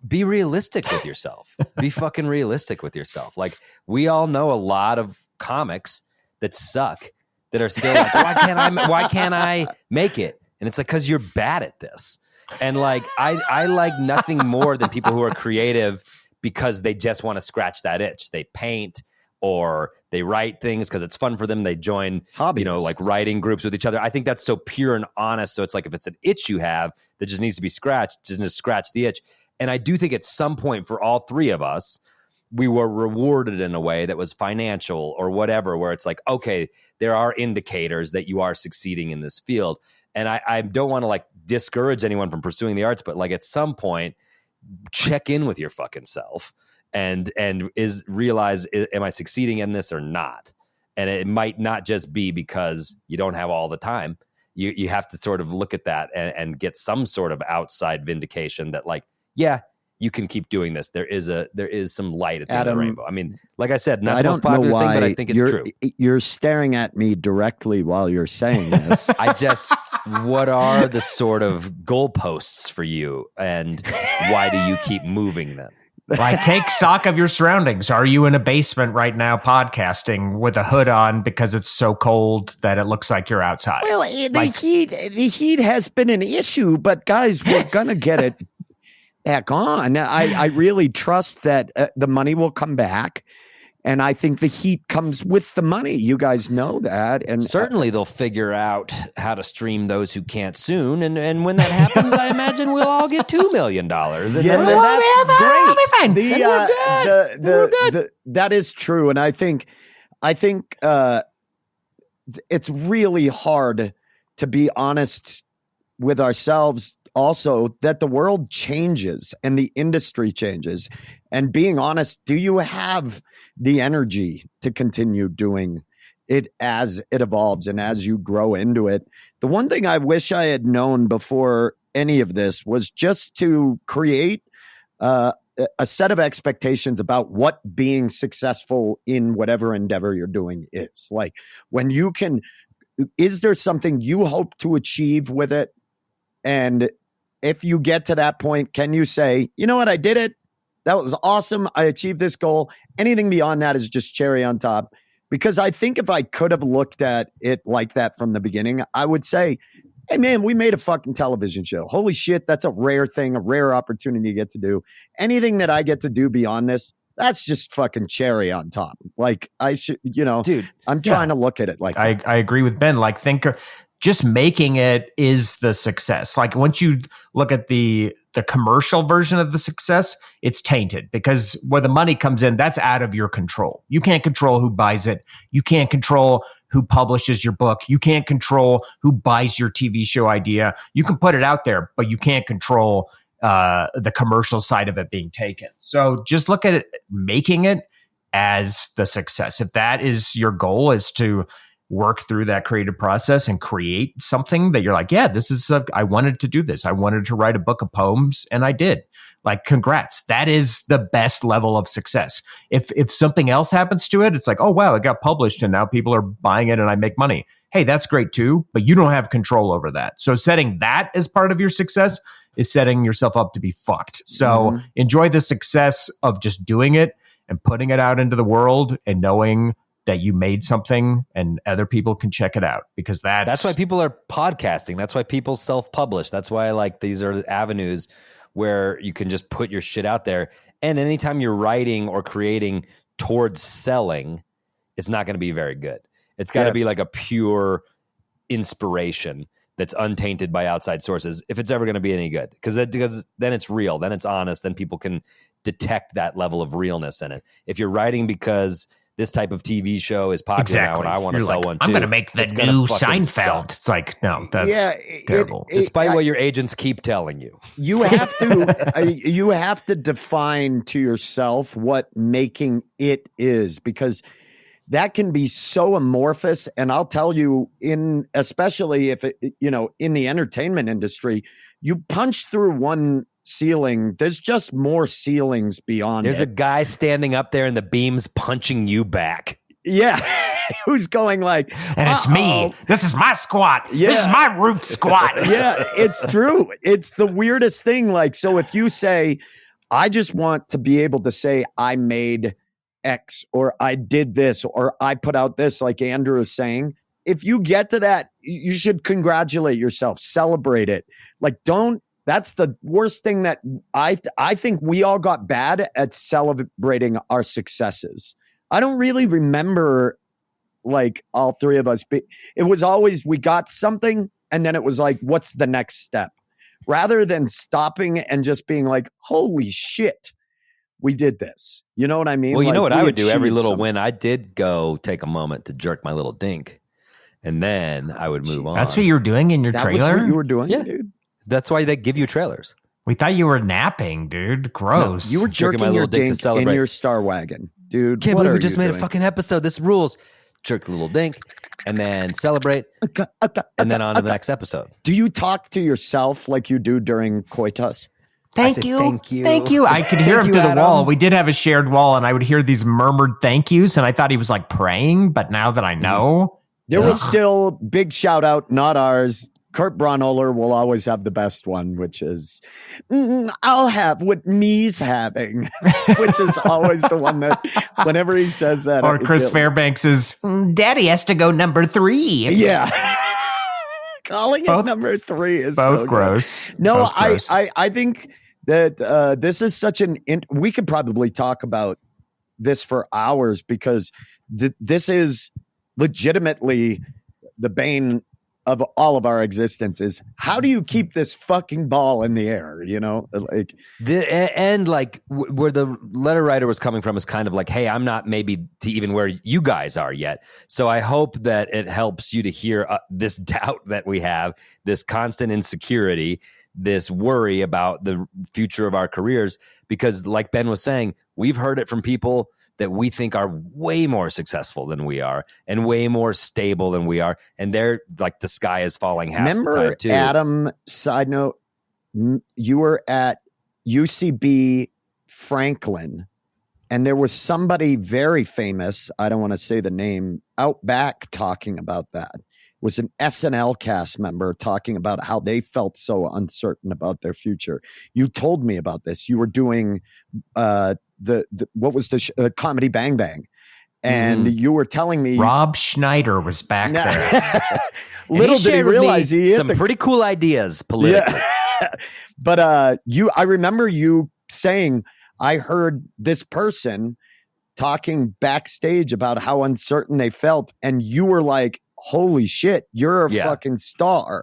be realistic with yourself. Be fucking realistic with yourself. Like, we all know a lot of comics that suck, that are still like, why can't I make it? And it's like, because you're bad at this. And like, I like nothing more than people who are creative because they just want to scratch that itch. They paint or they write things because it's fun for them. They join hobbies, like writing groups with each other. I think that's so pure and honest. So it's like, if it's an itch you have that just needs to be scratched, just scratch the itch. And I do think at some point for all three of us, we were rewarded in a way that was financial or whatever, where it's like, okay, there are indicators that you are succeeding in this field. And I don't want to like discourage anyone from pursuing the arts, but like at some point, check in with your fucking self and realize, am I succeeding in this or not? And it might not just be because you don't have all the time. You have to sort of look at that and get some sort of outside vindication that like, yeah, you can keep doing this. There is some light at the end of the rainbow. I mean, like I said, not the most popular thing, but I think it's true. You're staring at me directly while you're saying this. What are the sort of goalposts for you, and why do you keep moving them? Like, take stock of your surroundings. Are you in a basement right now podcasting with a hood on because it's so cold that it looks like you're outside? Well, the heat has been an issue, but guys, we're gonna get it back on. I really trust that the money will come back, and I think the heat comes with the money. You guys know that, and certainly they'll figure out how to stream those who can't soon. And when that happens, I imagine we'll all get $2 million, and then that's great. We're good. That is true, and I think it's really hard to be honest with ourselves also that the world changes and the industry changes. And being honest, do you have the energy to continue doing it as it evolves and as you grow into it? The one thing I wish I had known before any of this was just to create a set of expectations about what being successful in whatever endeavor you're doing is. Like, when you can, is there something you hope to achieve with it? And if you get to that point, can you say, you know what, I did it. That was awesome. I achieved this goal. Anything beyond that is just cherry on top. Because I think if I could have looked at it like that from the beginning, I would say, hey, man, we made a fucking television show. Holy shit, that's a rare thing, a rare opportunity to get to do. Anything that I get to do beyond this, that's just fucking cherry on top. Like, I should, dude, I'm trying to look at it like I agree with Ben. Like, think just making it is the success. Like, once you look at the commercial version of the success, it's tainted because where the money comes in, that's out of your control. You can't control who buys it. You can't control who publishes your book. You can't control who buys your TV show idea. You can put it out there, but you can't control the commercial side of it being taken. So just look at it, making it as the success. If that is your goal, is to work through that creative process and create something that you're like, yeah, this is, I wanted to do this. I wanted to write a book of poems and I did. Like, congrats. That is the best level of success. If something else happens to it, it's like, oh, wow, it got published and now people are buying it and I make money. Hey, that's great too, but you don't have control over that. So setting that as part of your success is setting yourself up to be fucked. So enjoy the success of just doing it and putting it out into the world and knowing that you made something and other people can check it out, because that's why people are podcasting. That's why people self-publish. That's why these are avenues where you can just put your shit out there. And anytime you're writing or creating towards selling, it's not going to be very good. It's got to be like a pure inspiration that's untainted by outside sources, if it's ever going to be any good. Because then it's real, then it's honest, then people can detect that level of realness in it. If you're writing because this type of TV show is popular now and I want to sell one too, I'm going to make the new Seinfeld. It's like, no, that's terrible. Despite what your agents keep telling you. You have to you have to define to yourself what making it is, because that can be so amorphous. And I'll tell you, especially if in the entertainment industry, you punch through one ceiling, there's just more ceilings beyond. There's a guy standing up there and the beam's punching you back. Yeah. Who's going like, and it's me. This is my squat. Yeah. This is my roof squat. Yeah, it's true. It's the weirdest thing. Like, so if you say, I just want to be able to say I made X, or I did this, or I put out this, like Andrew is saying, if you get to that, you should congratulate yourself, celebrate it. Like, that's the worst thing that I think we all got bad at celebrating our successes. I don't really remember, like, all three of us. It was always, we got something and then it was like, what's the next step? Rather than stopping and just being like, holy shit, we did this. You know what I mean? Well, you know what I would do every little win? I did go take a moment to jerk my little dink, and then I would move on. That's what you were doing in your trailer? That's what you were doing, yeah, dude? That's why they give you trailers. We thought you were napping, dude. Gross. No, you were jerking your dink in your Star Wagon, dude. Can't believe we just made a fucking episode. This rules. Jerk the little dink, and then celebrate, and then on to the next episode. Do you talk to yourself like you do during coitus? Thank you. I could hear him through the wall. We did have a shared wall, and I would hear these murmured thank yous, and I thought he was like praying, but now that I know. There was still big shout out, not ours. Kurt Braunohler will always have the best one, which is, I'll have what me's having, which is always the one that whenever he says that. Or Chris Fairbanks is, Daddy has to go number 3. Yeah. Calling it number 3 is both so gross. Good. No, both gross. I think that this is such we could probably talk about this for hours, because this is legitimately the bane of all of our existence is how do you keep this fucking ball in the air? You know, like where the letter writer was coming from is kind of like, hey, I'm not maybe to even where you guys are yet. So I hope that it helps you to hear this doubt that we have, this constant insecurity, this worry about the future of our careers, because like Ben was saying, we've heard it from people that we think are way more successful than we are and way more stable than we are. And they're like, the sky is falling half the time too. Adam, side note, you were at UCB Franklin and there was somebody very famous, I don't want to say the name, out back talking about that. It was an SNL cast member talking about how they felt so uncertain about their future. You told me about this. You were doing the what was the Comedy Bang Bang, and you were telling me Rob Schneider was back there. Little did he realize he hit some pretty cool ideas politically. Yeah. But I remember you saying, I heard this person talking backstage about how uncertain they felt, and you were like, holy shit, you're a fucking star.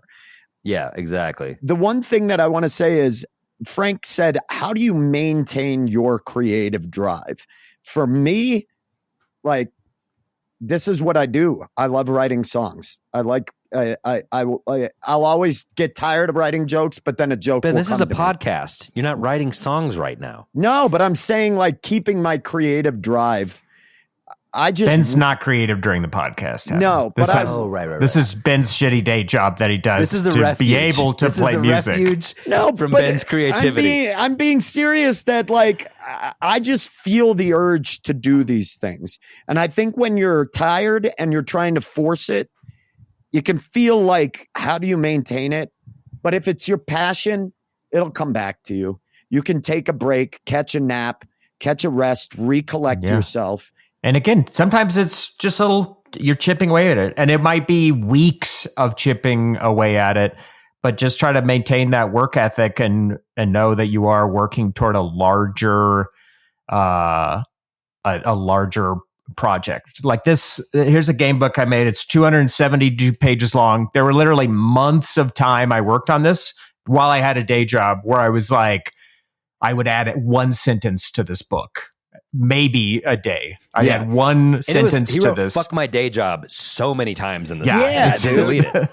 Yeah, exactly. The one thing that I want to say is, Frank said, how do you maintain your creative drive? For me, like, this is what I do. I love writing songs. I'll always get tired of writing jokes, but then a joke Ben, will this is come a to me. podcast. You're not writing songs right now. No, but I'm saying, like, keeping my creative drive. Ben's not creative during the podcast. Adam. No, but this is Ben's shitty day job that he does. This is a to refuge. be able to play music. Refuge No, from but Ben's creativity. I'm being serious that, like, I just feel the urge to do these things. And I think when you're tired and you're trying to force it, you can feel like, how do you maintain it? But if it's your passion, it'll come back to you. You can take a break, catch a nap, catch a rest, recollect yourself. And again, sometimes it's just you're chipping away at it. And it might be weeks of chipping away at it, but just try to maintain that work ethic and know that you are working toward a larger project. Like this, here's a game book I made. It's 272 pages long. There were literally months of time I worked on this while I had a day job where I was like, I would add one sentence to this book. Maybe a day. I had one sentence to this. Fuck my day job so many times in this. Yeah, book. Delete it.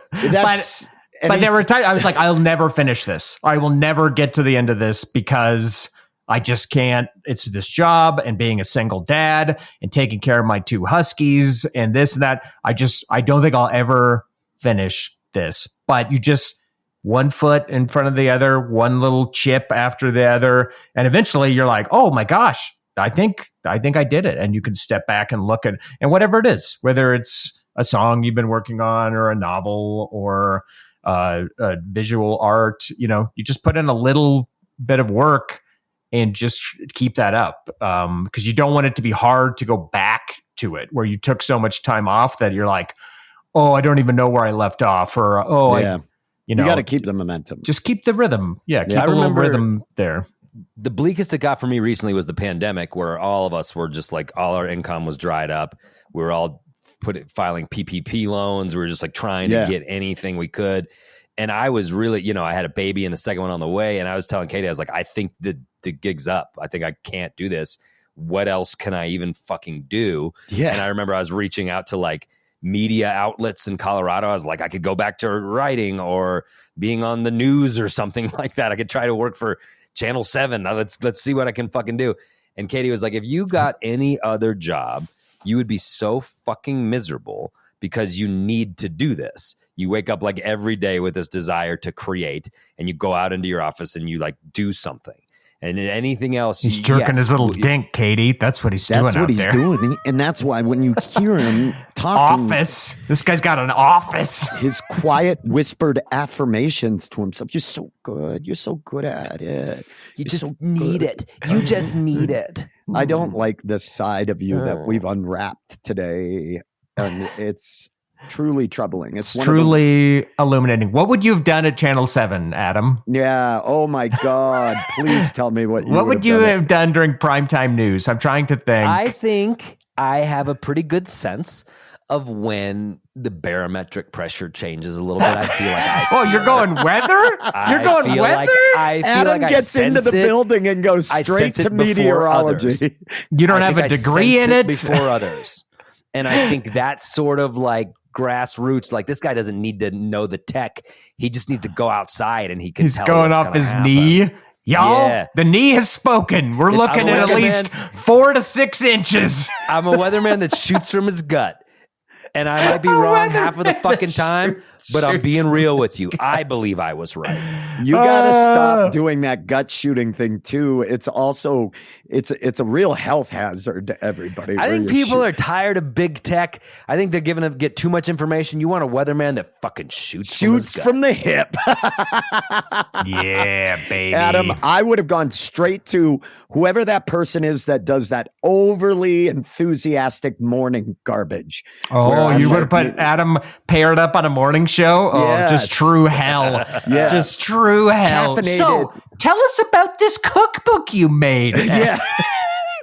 But there were times I was like, I'll never finish this. I will never get to the end of this because I just can't. It's this job and being a single dad and taking care of my two huskies and this and that. I don't think I'll ever finish this. But you just one foot in front of the other, one little chip after the other, and eventually you're like, oh my gosh. I think I did it. And you can step back and look at, and whatever it is, whether it's a song you've been working on or a novel or visual art, you just put in a little bit of work and just keep that up. Because you don't want it to be hard to go back to it where you took so much time off that you're like, oh, I don't even know where I left off, or, you got to keep the momentum. Just keep the rhythm. Yeah. Keep a little rhythm there. The bleakest it got for me recently was the pandemic, where all of us were just like, all our income was dried up. We were all filing PPP loans. We were just like trying to get anything we could. And I was really, I had a baby and a second one on the way. And I was telling Katie, I was like, I think the gig's up. I think I can't do this. What else can I even fucking do? Yeah. And I remember I was reaching out to like media outlets in Colorado. I was like, I could go back to writing or being on the news or something like that. I could try to work for Channel 7. Now let's see what I can fucking do. And Katie was like, if you got any other job, you would be so fucking miserable because you need to do this. You wake up like every day with this desire to create, and you go out into your office and you like do something. And anything else, he's jerking his little dink, Katie. That's what he's doing. That's what he's doing, and that's why when you hear him talking, office. This guy's got an office. His quiet, whispered affirmations to himself. You're so good. You're so good at it. You just need it. You just need it. I don't like this side of you that we've unwrapped today, and it's truly troubling. It's truly illuminating. What would you have done at Channel 7, Adam? Yeah. Oh my God. Please tell me what would you have done during primetime news? I'm trying to think. I think I have a pretty good sense of when the barometric pressure changes a little bit. I feel like You're going weather? You're going weather? I feel Adam like gets into the building and goes I straight sense to it before meteorology. others. You don't I have a think I degree sense in it? before others. And I think that's sort of like grassroots. Like this guy doesn't need to know the tech. He just needs to go outside and he can He's tell going what's off gonna his happen. knee. Y'all, Yeah. the knee has spoken. We're looking at weatherman. least 4 to 6 inches. I'm a weatherman that shoots from his gut. And I might be wrong half of the fucking time, but I'm being real with you. I believe I was right. You gotta stop doing that gut shooting thing too. It's also it's a real health hazard to everybody. I think people are tired of big tech. I think they're get too much information. You want a weatherman that fucking shoots from the hip. Yeah, baby. Adam, I would have gone straight to whoever that person is that does that overly enthusiastic morning garbage. Oh, you would have put Adam paired up on a morning show? Oh, Yes. just true hell. Yeah. Just true hell. Caffeinated. So, tell us about this cookbook you made. Yeah.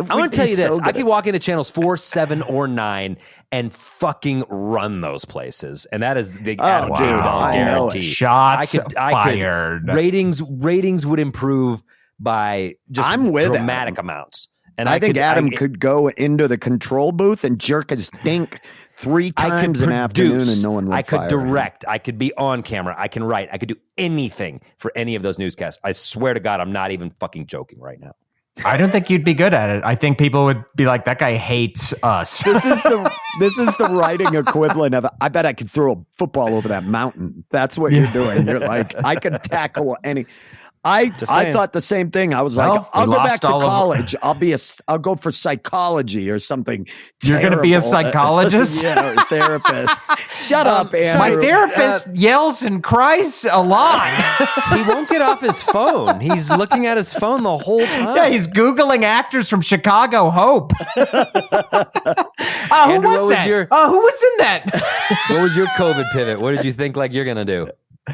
I want to tell you this. So I could walk into channels 4, 7, or 9 and fucking run those places. And that is the attitude wow. I'll I know it. guarantee. Shots fired. Ratings would improve by just I'm with dramatic Adam. amounts. And I think Adam could go into the control booth and jerk his dink 3 times an afternoon and no one would I could fire direct. I could be on camera. I can write. I could do anything for any of those newscasts. I swear to God, I'm not even fucking joking right now. I don't think you'd be good at it. I think people would be like, that guy hates us. This is the writing equivalent of I bet I could throw a football over that mountain. That's what you're doing. You're like, I could tackle any. I thought the same thing. I was like, Well, I'll we go back lost to all of- college. I'll go for psychology or something. You're going to be a terrible. psychologist? Yeah, or a therapist. Shut up, Andrew. My therapist yells and cries a lot. He won't get off his phone. He's looking at his phone the whole time. Yeah, he's Googling actors from Chicago Hope. Who Andrew, was that? Who was in that? What was your COVID pivot? What did you think like you're going to do?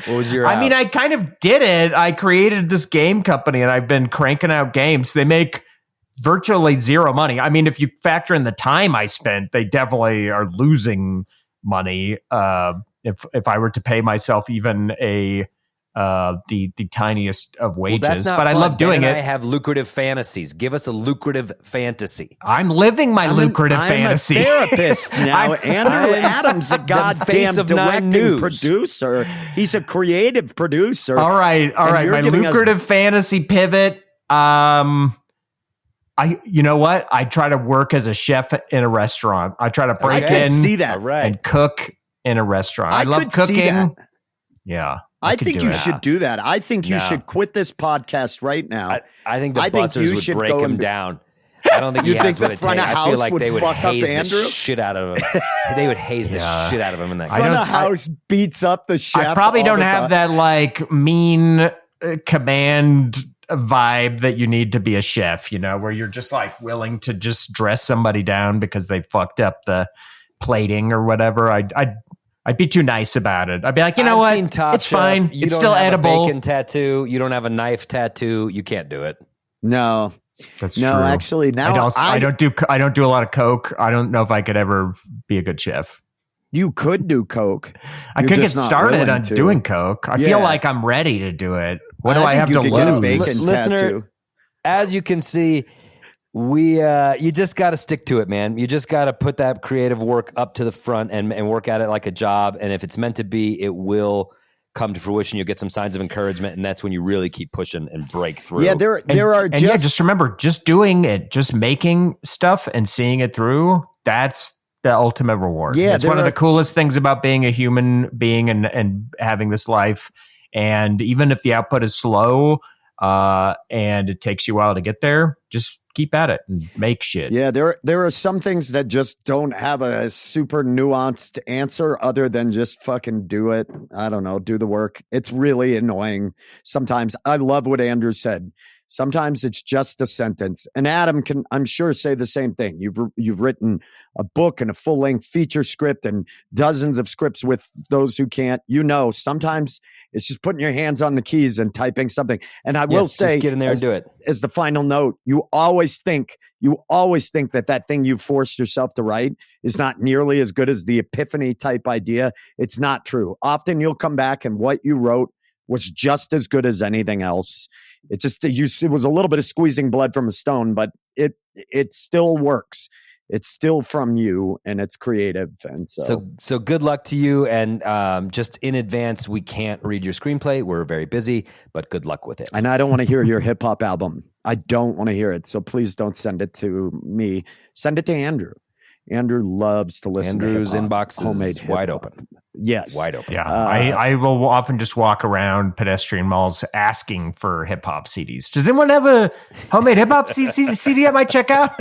What was your I mean, I kind of did it. I created this game company and I've been cranking out games. They make virtually zero money. I mean, if you factor in the time I spent, they definitely are losing money. If I were to pay myself even the tiniest of wages, that's not but I fun. love doing Ben and it. I have lucrative fantasies. Give us a lucrative fantasy. I'm living my lucrative fantasy. I'm a therapist now. Andrew Adams, a goddamn face of Nine directing News. producer. He's a creative producer. All right. you're My giving us- lucrative fantasy pivot. You know what? I try to work as a chef in a restaurant. I try to break I can in see that. All right. and cook in a restaurant. I love could see cooking. that. Yeah. I could think do you it. should do that. I think you No. should quit this podcast right now. I think the I think buzzers you would should break go him and- down. I don't think You he has think what the it front takes. of I feel house like would they would fuck up haze the Andrew? shit out of him. They would haze the shit out of him in that. I Front don't- of house beats up the chef. I probably all don't the have time. that like mean command vibe that you need to be a chef, where you're just like willing to just dress somebody down because they fucked up the plating or whatever. I'd be too nice about it. I'd be like, you know I've what? seen Top It's Chef. fine. You It's don't still have edible. A bacon tattoo. You don't have a knife tattoo. You can't do it. No, That's no. true. Actually, now I don't do a lot of coke. I don't know if I could ever be a good chef. You could do coke. I You're could get just not started willing on to. doing coke. I Yeah. feel like I'm ready to do it. What do I think have you to could get a lose? bacon Listener, tattoo. As you can see, you just got to stick to it, man. You just got to put that creative work up to the front and work at it like a job. And if it's meant to be, it will come to fruition. You'll get some signs of encouragement, and that's when you really keep pushing and break through. Yeah, there are And yeah, just remember, just doing it, just making stuff and seeing it through, that's the ultimate reward. Yeah, it's one of the coolest things about being a human being and having this life. And even if the output is slow and it takes you a while to get there, just keep at it and make shit. Yeah, there are some things that just don't have a super nuanced answer other than just fucking do it. I don't know, do the work. It's really annoying sometimes. I love what Andrew said. Sometimes it's just a sentence. And Adam can, I'm sure, say the same thing. You've written a book and a full-length feature script and dozens of scripts with those who can't. Sometimes it's just putting your hands on the keys and typing something. And I will say, just get in there and do it. as the final note, you always think you always think that thing you forced yourself to write is not nearly as good as the epiphany type idea. It's not true. Often you'll come back and what you wrote was just as good as anything else. It was a little bit of squeezing blood from a stone, but it still works. It's still from you and it's creative. And so good luck to you. And just in advance, we can't read your screenplay. We're very busy, but good luck with it. And I don't want to hear your hip hop album. I don't want to hear it. So please don't send it to me. Send it to Andrew. Andrew loves to listen Andrew's to hip-hop, inbox is wide open. Yes. Wide open. Yeah. I will often just walk around pedestrian malls asking for hip hop CDs. Does anyone have a homemade hip hop CD I might check out?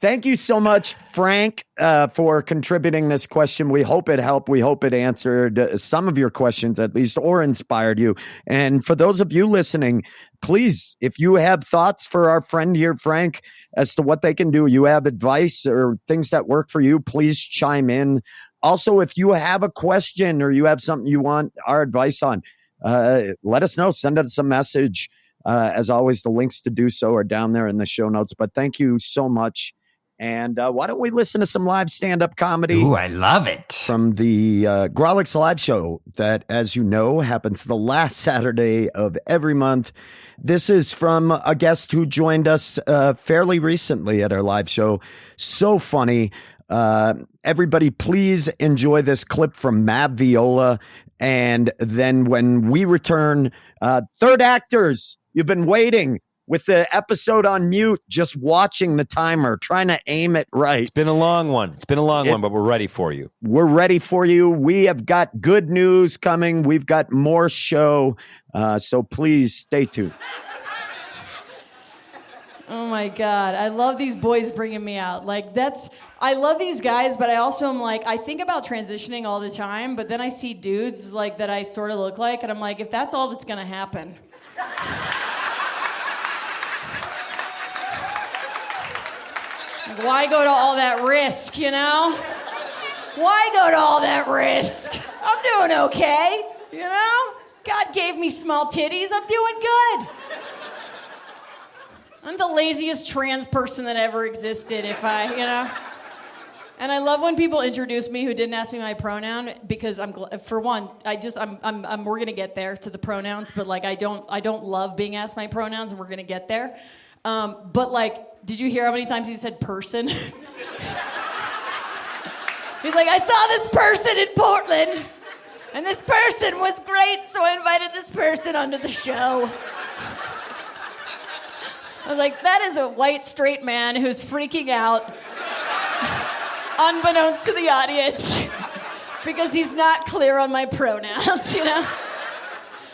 Thank you so much, Frank, for contributing this question. We hope it helped. We hope it answered some of your questions at least, or inspired you. And for those of you listening, please, if you have thoughts for our friend here, Frank, as to what they can do, you have advice or things that work for you, please chime in. Also, if you have a question or you have something you want our advice on, let us know. Send us a message. As always, the links to do so are down there in the show notes. But thank you so much. And why don't we listen to some live stand-up comedy? Ooh, I love it. From the Grawlix Live Show that, as you know, happens the last Saturday of every month. This is from a guest who joined us fairly recently at our live show. So funny. Everybody, please enjoy this clip from Mav Viola. And then when we return, third actors, you've been waiting with the episode on mute, just watching the timer, trying to aim it right. It's been a long one. But we're ready for you. We're ready for you. We have got good news coming. We've got more show. So please stay tuned. Oh my God. I love these boys bringing me out. I love these guys, but I also am like, I think about transitioning all the time, but then I see dudes like that I sort of look like, and I'm like, if that's all that's going to happen. Like, why go to all that risk, you know? Why go to all that risk? I'm doing okay, you know? God gave me small titties. I'm doing good. I'm the laziest trans person that ever existed, you know? And I love when people introduce me who didn't ask me my pronoun, because for one, we're gonna get there to the pronouns, but like I don't love being asked my pronouns, and we're gonna get there. But like, did you hear how many times he said person? He's like, I saw this person in Portland, and this person was great, so I invited this person onto the show. I was like, that is a white straight man who's freaking out, unbeknownst to the audience, because he's not clear on my pronouns, you know?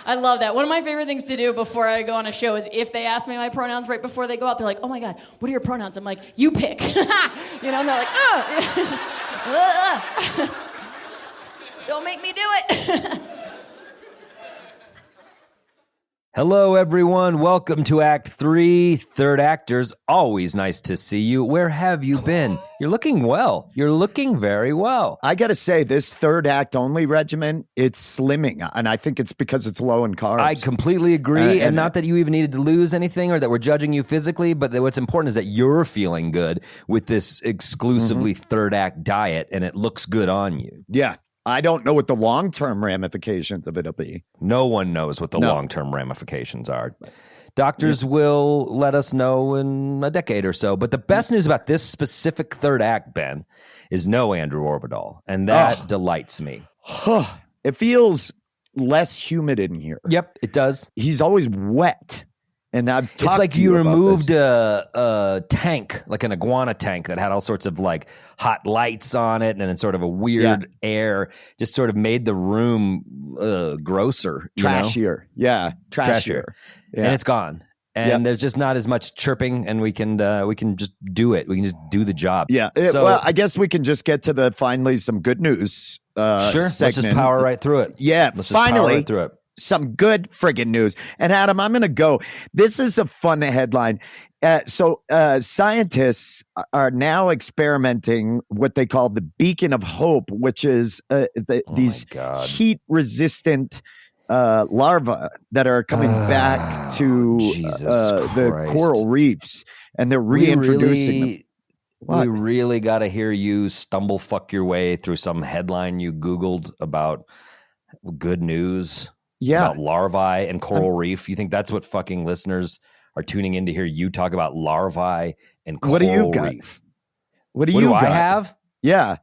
I love that. One of my favorite things to do before I go on a show is if they ask me my pronouns right before they go out, they're like, oh my God, what are your pronouns? I'm like, you pick. You know, and they're like, oh. Don't make me do it. Hello, everyone. Welcome to Act 3, Third Actors. Always nice to see you. Where have you been? You're looking well. You're looking very well. I got to say, this third act only regimen, it's slimming. And I think it's because it's low in carbs. I completely agree. And not that you even needed to lose anything or that we're judging you physically, but what's important is that you're feeling good with this exclusively third act diet, and it looks good on you. Yeah. I don't know what the long-term ramifications of it'll be. No one knows what the long-term ramifications are. Doctors will let us know in a decade or so. But the best news about this specific third act, Ben, is no Andrew Orvidal. And that delights me. It feels less humid in here. Yep, it does. He's always wet. And I've talked it's like to you about removed this. a tank, like an iguana tank that had all sorts of like hot lights on it, and then sort of a weird air just sort of made the room grosser, trashier. Yeah, trashier. Yeah. And it's gone. And there's just not as much chirping, and we can just do it. We can just do the job. Yeah. Well, I guess we can just get to finally some good news. Sure. Segment. Let's just power right through it. Yeah. Let's finally. just power right through it. Some good friggin' news. And Adam, I'm going to go. This is a fun headline. So scientists are now experimenting what they call the beacon of hope, which is these heat-resistant larvae that are coming back to Jesus the Christ. coral reefs, and they're reintroducing them. What? We really got to hear you stumble fuck your way through some headline you Googled about good news about larvae and coral reef. You think that's what fucking listeners are tuning in to hear you talk about larvae and coral What do you got? reef? What do What you do got? I have? Yeah.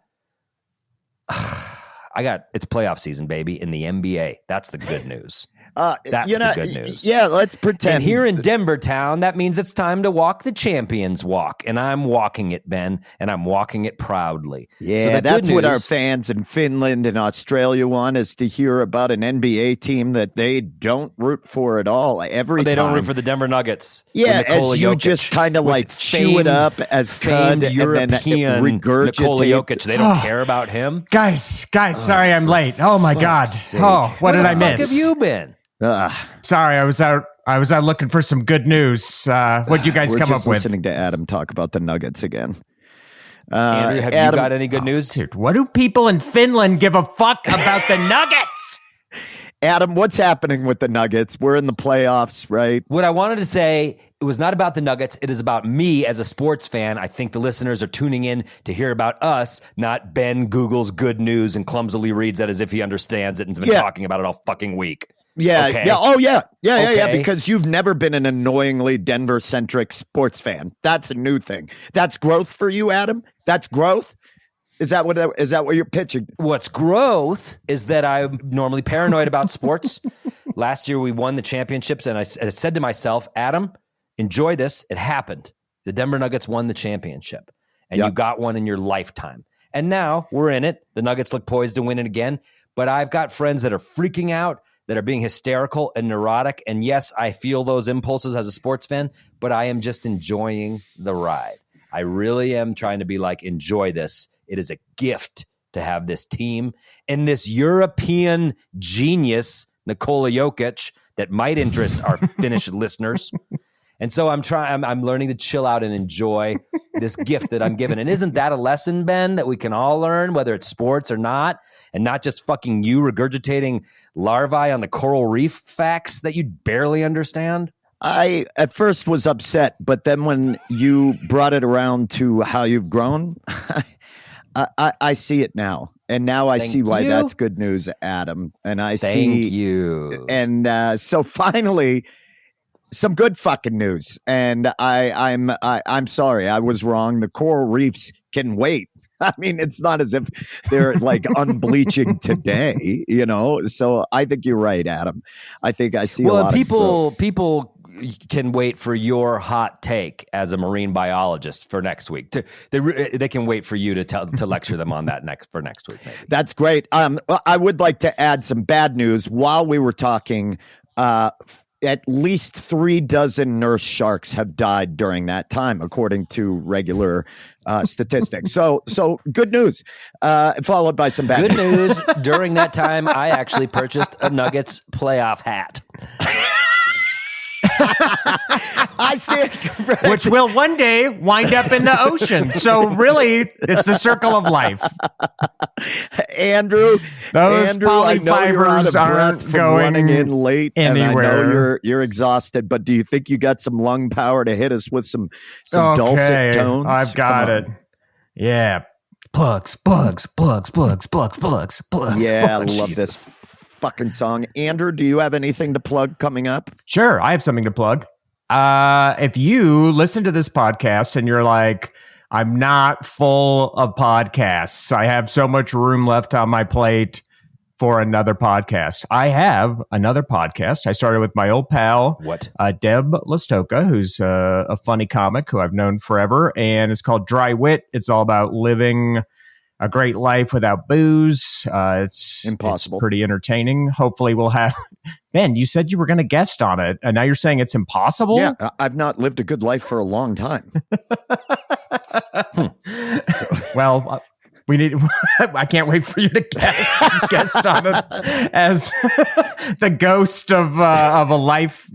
It's playoff season, baby, in the NBA. That's the good news. That's the good news. Yeah, let's pretend. And here in Denver town, that means it's time to walk the champions walk. And I'm walking it, Ben, and I'm walking it proudly. Yeah, So the that's good what our news- fans in Finland and Australia want, is to hear about an NBA team that they don't root for at all. Every They time. don't root for the Denver Nuggets. Yeah, with Nikola as you Jokic, just kind of with like chew it up as famed cud European and then regurgitate. Nikola Jokic. They don't care about him. Guys, sorry I'm late. Oh my God. sake. Oh, what Where did the I fuck miss? have you been? Sorry, I was out looking for some good news. What'd you guys We're come just up with? listening to Adam talk about the Nuggets again. Andrew, have you Adam- got any good news? Dude, what do people in Finland give a fuck about the Nuggets? Adam, what's happening with the Nuggets? We're in the playoffs, right? What I wanted to say, it was not about the Nuggets. It is about me as a sports fan. I think the listeners are tuning in to hear about us, not Ben Google's good news and clumsily reads it as if he understands it and's been Yeah. talking about it all fucking week. Yeah, Okay. yeah. Oh, yeah. Yeah, Okay. because you've never been an annoyingly Denver-centric sports fan. That's a new thing. That's growth for you, Adam? That's growth? Is that what you're pitching? What's growth is that I'm normally paranoid about sports. Last year we won the championships, and I said to myself, Adam, enjoy this. It happened. The Denver Nuggets won the championship, and you got one in your lifetime. And now we're in it. The Nuggets look poised to win it again. But I've got friends that are freaking out, that are being hysterical and neurotic. And yes, I feel those impulses as a sports fan, but I am just enjoying the ride. I really am trying to be like, enjoy this. It is a gift to have this team and this European genius, Nikola Jokic, that might interest our Finnish listeners. And so I'm learning to chill out and enjoy this gift that I'm given. And isn't that a lesson, Ben, that we can all learn, whether it's sports or not, and not just fucking you regurgitating larvae on the coral reef facts that you barely understand? I at first was upset, but then when you brought it around to how you've grown, I see it now. And now I see why you. that's good news, Adam. And I Thank see you. And so finally, some good fucking news. And I'm sorry, I was wrong. The coral reefs can wait. I mean, it's not as if they're like unbleaching today, you know. So I think you're right, Adam. I think I see a lot of growth. people can wait for your hot take as a marine biologist for next week. They can wait for you to lecture them on that next week. Maybe. That's great. I would like to add some bad news. While we were talking, at least 36 nurse sharks have died during that time, according to regular statistics. So good news, followed by some bad Good news. During that time, I actually purchased a Nuggets playoff hat. I stand corrected. Which will one day wind up in the ocean. So really, it's the circle of life. Andrew, Those I know you're out of polyfibers breath aren't from going running in late, and I know anywhere. you're exhausted. But do you think you got some lung power to hit us with some dulcet tones? I've got it. Yeah. Plugs. Yeah, I love this fucking song. Andrew, do you have anything to plug coming up? Sure, I have something to plug. If you listen to this podcast and you're like, I'm not full of podcasts, I have so much room left on my plate for another podcast. I have another podcast. I started with my old pal, Deb Listoka, who's a funny comic who I've known forever, and it's called Dry Wit. It's all about living a great life without booze. It's impossible. It's pretty entertaining. Hopefully we'll have Ben, you said you were going to guest on it, and now you're saying it's impossible? Yeah, I've not lived a good life for a long time. Well, We need. I can't wait for you to guest on it as the ghost of a life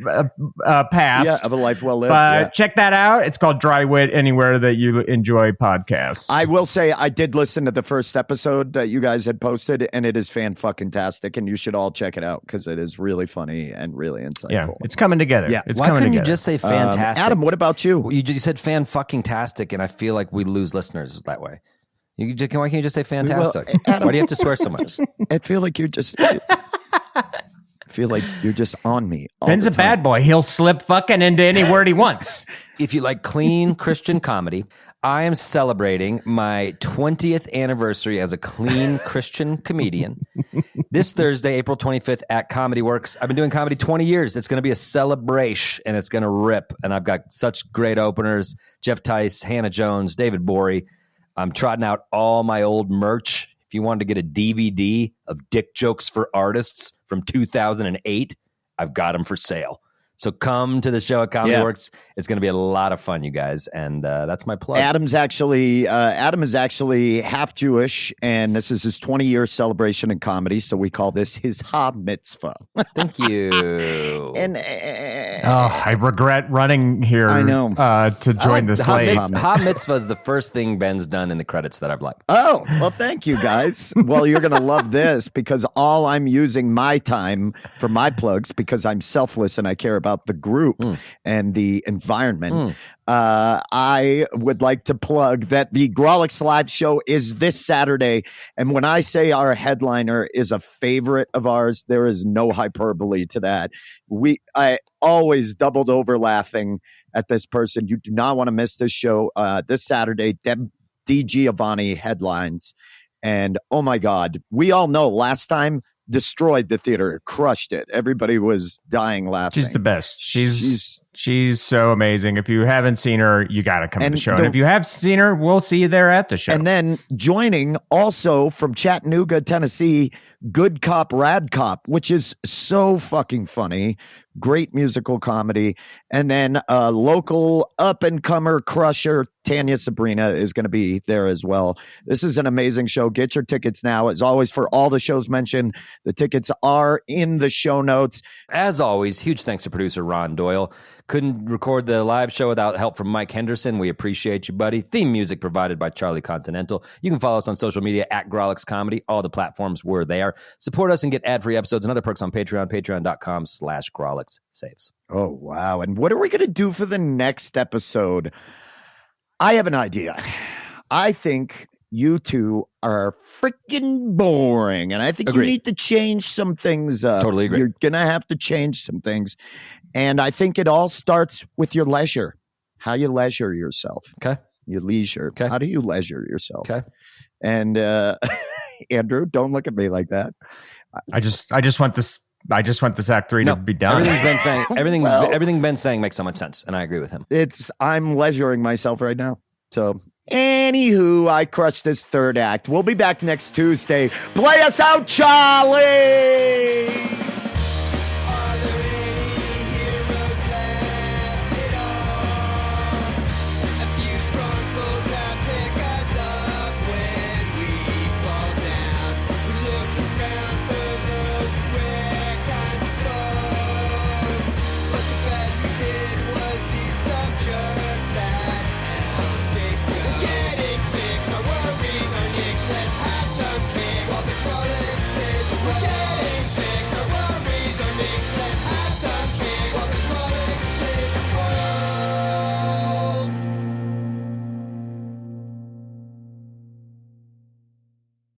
past. Yeah, of a life well lived. But check that out. It's called Dry Wit anywhere that you enjoy podcasts. I will say I did listen to the first episode that you guys had posted, and it is fan-fucking-tastic, and you should all check it out because it is really funny and really insightful. Yeah, it's coming together. Yeah. It's Why coming couldn't together. you just say fantastic? Adam, what about you? You just said fan fucking tastic, and I feel like we lose listeners that way. Why can't you just say fantastic? Adam- Why do you have to swear so much? I feel like you're just on me. all Ben's the a time. bad boy. He'll slip fucking into any word he wants. If you like clean Christian comedy, I am celebrating my 20th anniversary as a clean Christian comedian this Thursday, April 25th at Comedy Works. I've been doing comedy 20 years. It's going to be a celebration, and it's going to rip. And I've got such great openers. Jeff Tice, Hannah Jones, David Bory. I'm trotting out all my old merch. If you wanted to get a DVD of Dick Jokes for Artists from 2008, I've got them for sale. So come to the show at Comedy Works. It's going to be a lot of fun, you guys. And that's my plug. Adam is actually half Jewish, and this is his 20-year celebration in comedy. So we call this his Ha Mitzvah. Thank you. And I regret running here. I know. To join this late. Ha Mitzvah is the first thing Ben's done in the credits that I've liked. oh, well, thank you guys. Well, you're going to love this because all I'm using my time for my plugs because I'm selfless and I care about the group and the environment. I would like to plug that the Grawlix live show is this Saturday. And when I say our headliner is a favorite of ours, there is no hyperbole to that. I always doubled over laughing at this person. You do not want to miss this show. This Saturday, D. Giovanni headlines. And oh my God, we all know last time destroyed the theater, crushed it. Everybody was dying laughing. She's the best. She's so amazing. If you haven't seen her, you got to come to the show. And if you have seen her, we'll see you there at the show. And then joining also from Chattanooga, Tennessee, Good Cop, Rad Cop, which is so fucking funny. Great musical comedy. And then local up-and-comer crusher, Tanya Sabrina, is going to be there as well. This is an amazing show. Get your tickets now. As always, for all the shows mentioned, the tickets are in the show notes. As always, huge thanks to producer Ron Doyle. Couldn't record the live show without help from Mike Henderson. We appreciate you, buddy. Theme music provided by Charlie Continental. You can follow us on social media at Grawlix Comedy. All the platforms were there. Support us and get ad-free episodes and other perks on Patreon, patreon.com/Grawlix Saves. Oh, wow. And what are we going to do for the next episode? I have an idea. I think you two are freaking boring, and I think Agreed. you need to change some things up. Totally agree. You're going to have to change some things. And I think it all starts with your leisure, how you leisure yourself. Okay. Your leisure. Okay. How do you leisure yourself? Okay. And Andrew, don't look at me like that. I just want this act 3 to be done. Everything's been saying everything. Well- Everything Ben's saying makes so much sense, and I agree with him. I'm leisuring myself right now. So, anywho, I crushed this third act. We'll be back next Tuesday. Play us out, Charlie!